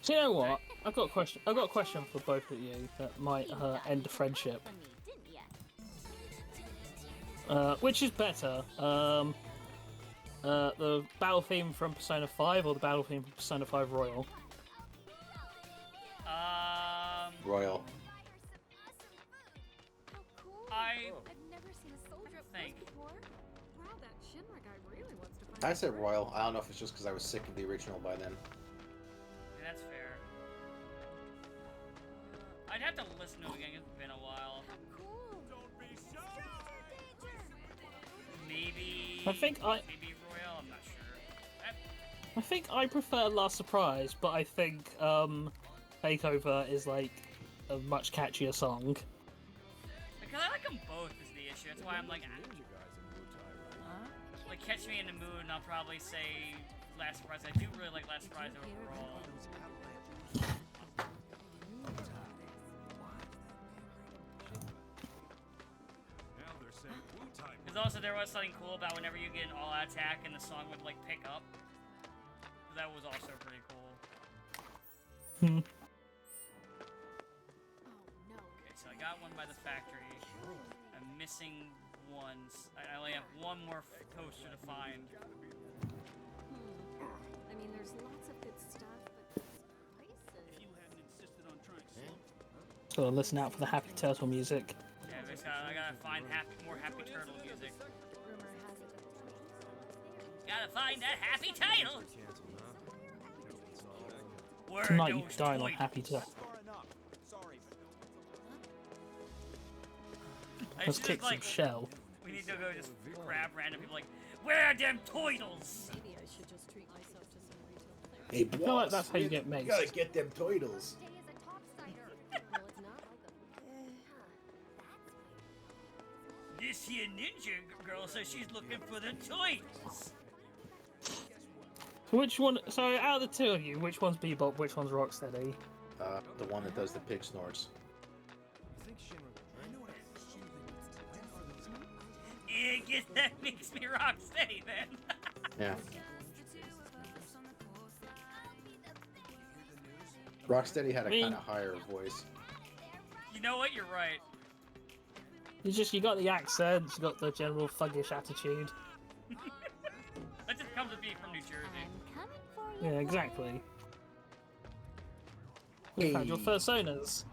So you know what? I've got a question. I've got a question for both of you that might end the friendship. Which is better? The battle theme from Persona 5 or the battle theme from Persona 5 Royal? Royal. I never seen a soldier up think. close before. Wow, that Shinra guy really wants to find I said Royal. I don't know if it's just because I was sick of the original by then. Yeah, that's fair. I'd have to listen to it again. It's been a while. Maybe. Maybe Royale. I'm not sure. I think I prefer Last Surprise, but I think Takeover is like a much catchier song. Because I like them both is the issue. That's why I'm like, like catch me in the mood, and I'll probably say Last Surprise. I do really like Last Surprise overall. Because also there was something cool about whenever you get an all-out attack and the song would like pick up. That was also pretty cool. Hmm. Okay, so I got one by the factory. I'm missing one. I only have one more poster to find. I mean, there's lots of good stuff, but prices. You hadn't insisted on trying So listen out for the Happy Turtle music. Yeah, I gotta find more Happy Turtle music. Gotta find that happy title! Where are Tonight you those dine on toys? Happy Turtle. I Let's just kick some like, shell. we need to go just grab random people like, where are them toidles? Maybe I should just treat myself to some retail players. Hey, I feel like that's how you get You maced. gotta get them toidles. This here ninja girl says she's looking for the toys. So which one? So out of the two of you, which one's Bebop? Which one's Rocksteady? The one that does the pig snorts. Yeah, I guess that makes me rock steady then. Yeah. Rocksteady had a kind of higher voice. You know what? You're right. You got the accent, you got the general thuggish attitude. That just comes with being from New Jersey. Yeah, exactly. We found your personas.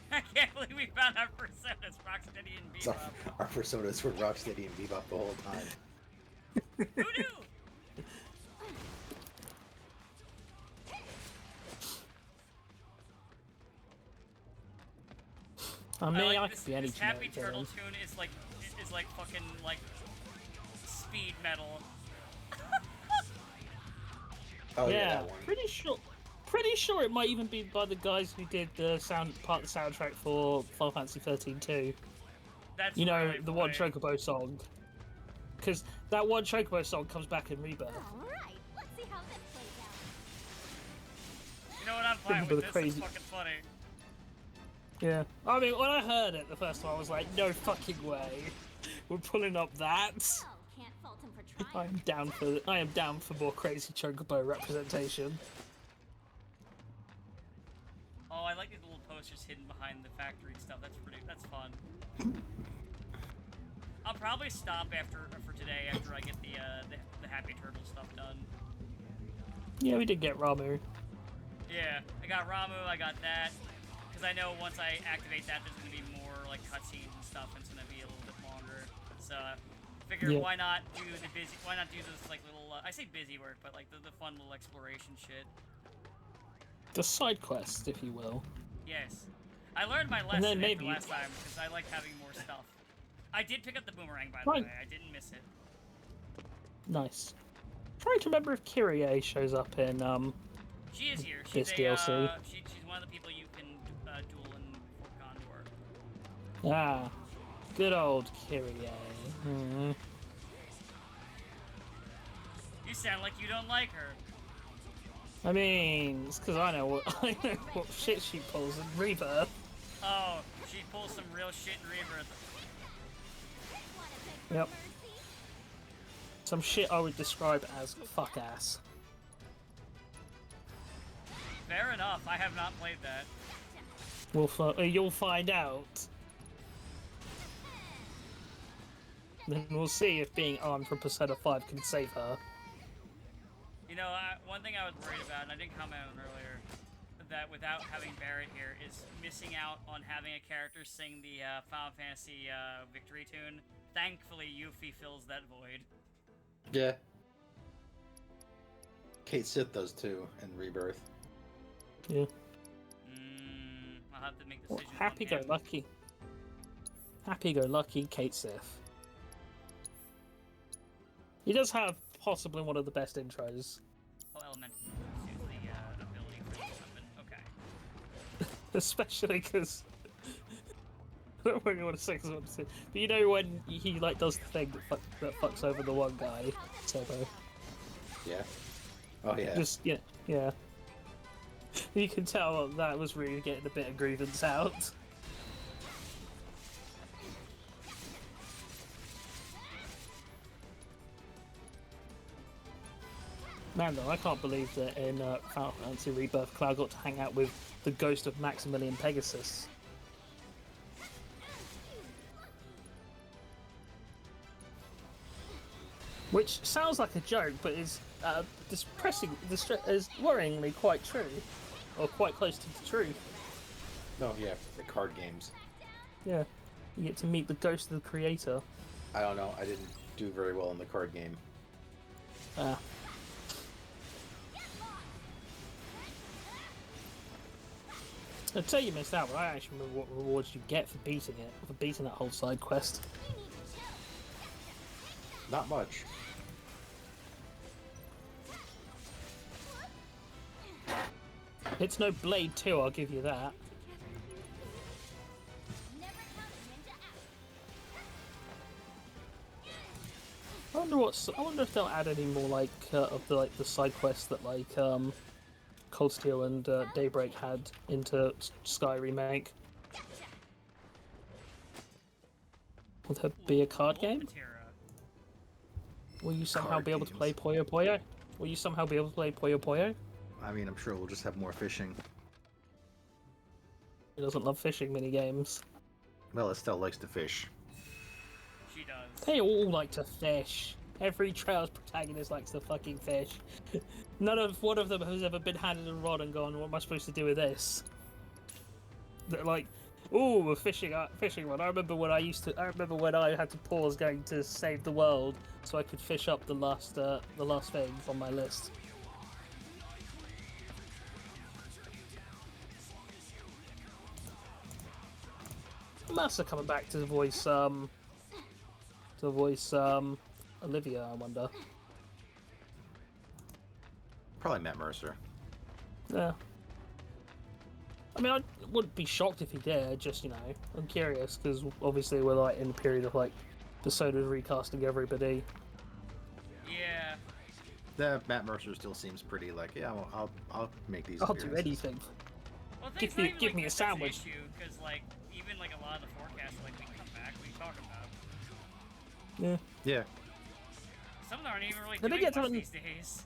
I can't believe we found our personas, Rocksteady and So Bebop. our personas were Rocksteady and Bebop the whole time. Who knew? I mean, like I this, could be any this Happy generic Turtle villain. tune is like fucking like speed metal. Oh yeah, that one. Pretty sure it might even be by the guys who did the part of the soundtrack for Final Fantasy 13 too. That's You know, right, the one right. Chocobo song. Because that one Chocobo song comes back in Rebirth. Alright, let's see how this plays out. You know what? I'm fine Remember with the this. crazy- It's fucking funny. Yeah. I mean, when I heard it the first time, I was like, no fucking way. We're pulling up that. Well, can't fault him for trying. I am down for more crazy Chocobo representation. Oh, I like these little posters hidden behind the factory stuff. That's fun. I'll probably stop for today after I get the Happy Turtle stuff done. Yeah, we did get Ramu. Yeah, I got Ramu, I got that. Because I know once I activate that, there's going to be more like cutscenes and stuff, and it's going to be a little bit longer. So figure Yeah. why not do this like little, I say busy work, but like the fun little exploration shit. The side quest, if you will. Yes. I learned my lesson after last time, because I like having more stuff. I did pick up the boomerang, by the way. I didn't miss it. Nice. I'm trying to remember if Kyrie shows up in, She is here. this She's DLC. She's one of the people you can duel in Fort Condor. Ah. Good old Kyrie. Hmm. You sound like you don't like her. I mean, it's because I know what shit she pulls in Rebirth. Oh, she pulls some real shit in Rebirth. Yep. Some shit I would describe as fuck ass. Fair enough. I have not played that. You'll find out. Then we'll see if being armed from Persona 5 can save her. You know, one thing I was worried about, and I didn't comment on earlier, that without having Barrett here, is missing out on having a character sing the Final Fantasy victory tune. Thankfully, Yuffie fills that void. Yeah. Kate Sith does too in Rebirth. Yeah. I'll have to make decisions. Happy-go-lucky. Happy-go-lucky Kate Sith. He does have possibly one of the best intros. Oh, Elemental suits the ability for the weapon. Okay. Especially because I don't really want to say, but you know when he like does the thing that fucks over the one guy, Sebo. Yeah. Oh yeah. Just yeah. You can tell that was really getting a bit of grievance out. Man, though, I can't believe that in Final Fantasy Rebirth, Cloud got to hang out with the ghost of Maximilian Pegasus. Which sounds like a joke, but is is worryingly quite true, or quite close to the truth. No, yeah, the card games. Yeah, you get to meet the ghost of the creator. I don't know. I didn't do very well in the card game. I'd say you missed out, but I actually remember what rewards you get for beating that whole side quest. Not much. It's no Blade 2, I'll give you that. I wonder if they'll add any more like of the side quests that like Cold Steel and Daybreak had into Sky Remake. Will there be a card game? Will you somehow be able to play Puyo Puyo? Will you somehow be able to play Puyo Puyo? I mean, I'm sure we'll just have more fishing. He doesn't love fishing minigames. Well, Estelle likes to fish. She does. They all like to fish. Every Trails protagonist likes to fucking fish. One of them has ever been handed a rod and gone, what am I supposed to do with this? They're like, ooh, a fishing rod. I remember when I had to pause going to save the world so I could fish up the last thing on my list. Master coming back to voice Olivia, I wonder. Probably Matt Mercer. Yeah. I mean, I wouldn't be shocked if he did, just, you know, I'm curious, because obviously we're, like, in a period of, like, Persona's recasting everybody. Yeah. The Matt Mercer still seems pretty, like, yeah, well, I'll make these I'll do anything. Well, give me a sandwich. Because, like, even, like, a lot of the forecasts, like, we come back, we talk about. Yeah. Yeah. Some of them aren't even really doing much these days.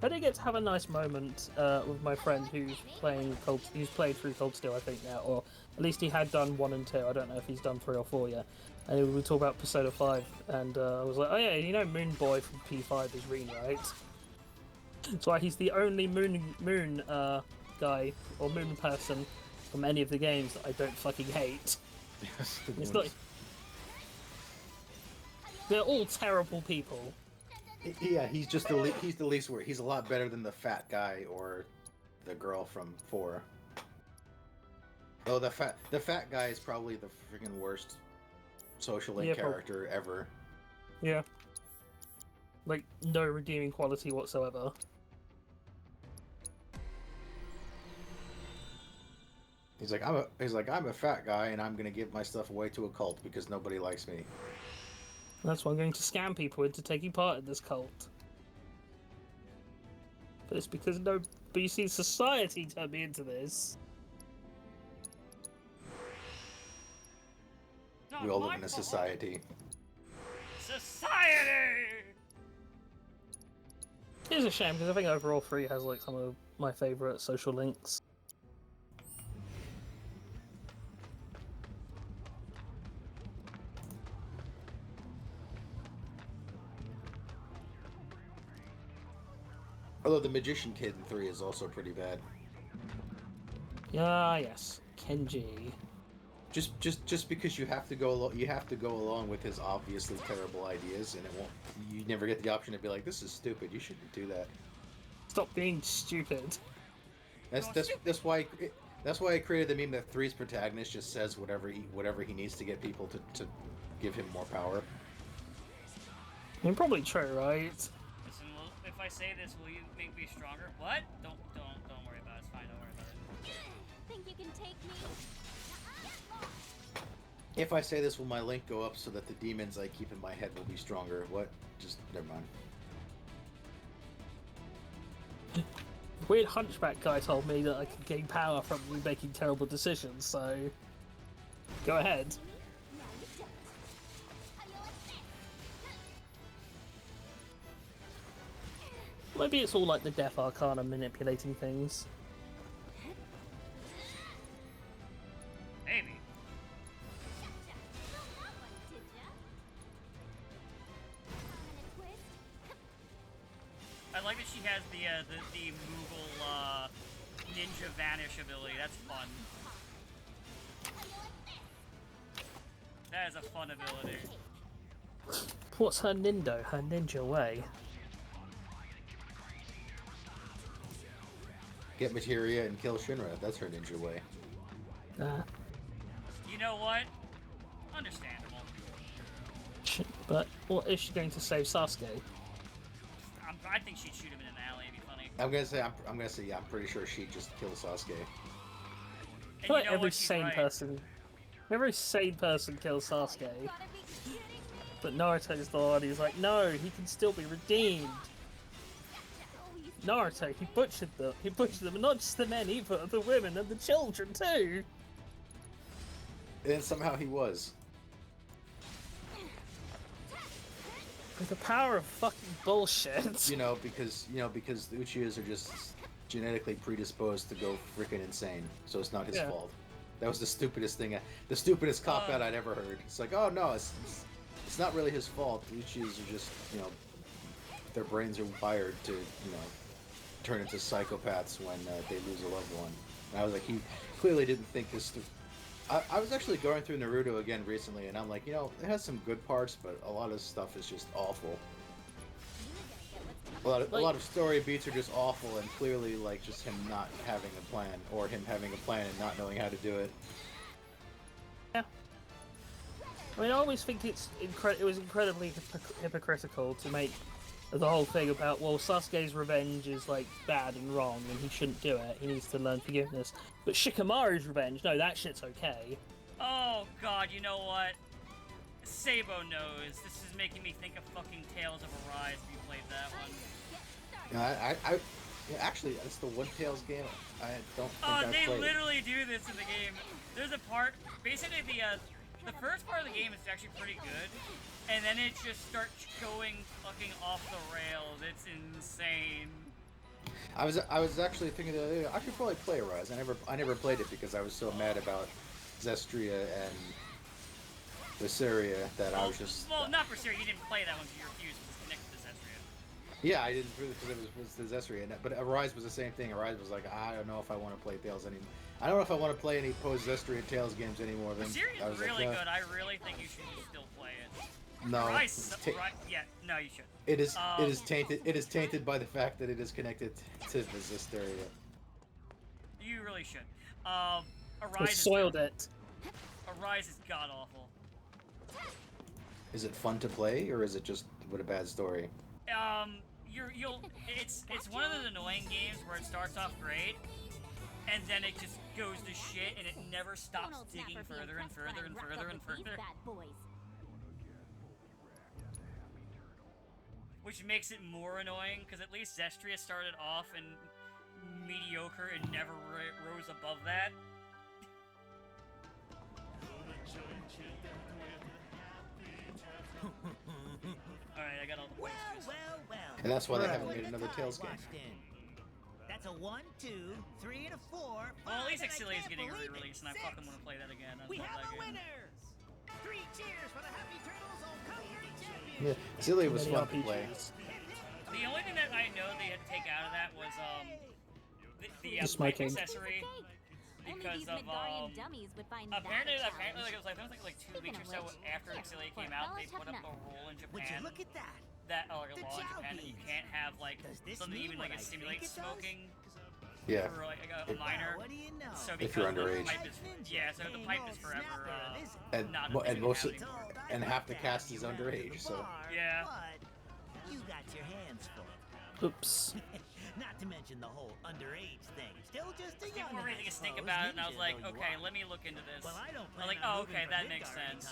I did get to have a nice moment with my friend who's played through Cold Steel, I think now, or at least he had done 1 and 2. I don't know if he's done 3 or 4 yet. And we were talking about Persona 5, and I was like, oh yeah, you know Moon Boy from P5 is Reen, right? So he's the only moon guy or moon person from any of the games that I don't fucking hate. It's not. They're all terrible people. Yeah, he's just he's the least worst. He's a lot better than the fat guy or the girl from 4. Oh, the fat guy is probably the freaking worst social link character ever. Yeah. Like, no redeeming quality whatsoever. He's like, I'm a fat guy, and I'm gonna give my stuff away to a cult because nobody likes me. That's why I'm going to scam people into taking part in this cult. But it's because no, but you see, society turned me into this. Not We all my live in a fault. society. Society! It's a shame because I think overall 3 has like some of my favourite social links. Although the magician kid in 3 is also pretty bad. Ah, yes, Kenji. Just because you have to go along with his obviously terrible ideas, and you never get the option to be like, this is stupid. You shouldn't do that. Stop being stupid. That's why I created the meme that 3's protagonist just says whatever he needs to get people to give him more power. I mean, probably true, right? Listen, if I say this, will you make me stronger? What? Don't worry about it. It's fine. Don't worry about it. Think you can take me? If I say this, will my link go up so that the demons I keep in my head will be stronger? What? Just never mind. Weird hunchback guy told me that I could gain power from you making terrible decisions, so go ahead. Maybe it's all like the Death Arcana manipulating things. Maybe. I like that she has the Moogle ninja vanish ability. That's fun. That is a fun ability. What's her nindo? Her ninja way? Get materia and kill Shinra. That's her ninja way. You know what? Understandable. But what is she going to save Sasuke? I think she'd shoot him in an alley. It'd be funny. I'm gonna say yeah. I'm pretty sure she'd just kill Sasuke. I feel like every sane person kills Sasuke. But Naruto's the one who's like, no, he can still be redeemed. Naruto, he butchered them. He butchered them, and not just the men either, the women and the children too. And somehow he was. With the power of fucking bullshit. You know, because the Uchihas are just genetically predisposed to go freaking insane. So it's not his fault. That was the stupidest thing, the stupidest cop-out I'd ever heard. It's like, oh no, it's not really his fault. The Uchihas are just, their brains are wired to, turn into psychopaths when they lose a loved one. And I was like, he clearly didn't think this through. I was actually going through Naruto again recently, and I'm like, it has some good parts, but a lot of stuff is just awful. A lot of story beats are just awful, and clearly, like, just him not having a plan, or him having a plan and not knowing how to do it. Yeah. I mean, I always think it was incredibly hypocritical to make the whole thing about, well, Sasuke's revenge is, like, bad and wrong, and he shouldn't do it. He needs to learn forgiveness. But Shikamaru's revenge, no, that shit's okay. Oh, God, you know what? Sabo knows. This is making me think of fucking Tales of Arise if you played that one. Actually, that's the one Tales game I don't think I played. They literally do this in the game. There's a part, basically the first part of the game is actually pretty good, and then it just starts going fucking off the rails. It's insane. I was actually thinking the other day, I should probably play Arise. I never played it because I was so mad about Zestria and Visceria that I was just... Well, not Visceria, you didn't play that one because you refused to connect to Zestria. Yeah, I didn't because it was the Zestria. But Arise was the same thing. Arise was like, I don't know if I want to play Tales anymore. I don't know if I want to play any post-Zestria Tales games anymore. Visceria is really good. I really think you should still play it. No. Yeah, no, you should. It is tainted. It is tainted by the fact that it is connected to the Zestiria. You really should. They soiled it. Arise is god awful. Is it fun to play, or is it just with a bad story? It's one of those annoying games where it starts off great, and then it just goes to shit, and it never stops digging further and further and further and further. Which makes it more annoying, because at least Zestria started off and mediocre and never rose above that. Alright, I got all the points. Well. And that's why they haven't made another Tales game. That's a 1, 2, 3, and a 4. Well, at least Exilia is getting a re-release, and I fucking want to play that again. We have a winner! 3 cheers for the Happy Turtles on Concrete Champion! Yeah, Exilia was fun to play. The only thing that I know they had to take out of that was the smoking accessory. Because of apparently like it was like 2 weeks or so after Exilia came out, they put up a rule in Japan. Would you look at that? Like a law in Japan that you can't have like something even like it stimulates smoking. Yeah. For like a minor. What do you know? So If you're underage. So the pipe is forever and half the cast is underage, so. Yeah. You got your hands full. Oops. Not to mention the whole underage thing. Still just a young. People were making a stink about it, and I was like, okay, let me look into this. Well, I don't I'm like, oh, okay, that makes sense.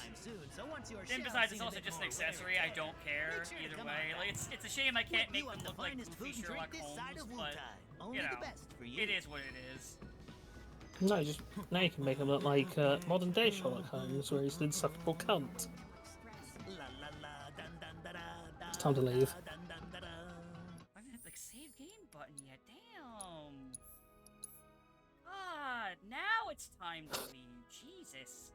And besides, it's also just an accessory. I don't care either way. Like, it's a shame I can't make them look like goofy Sherlock Holmes, but you know, it is what it is. No, just now you can make him look like modern day Sherlock Holmes, where he's an insufferable cunt. It's time to leave. I haven't hit the save game button yet. Damn. God, now it's time to leave. Jesus.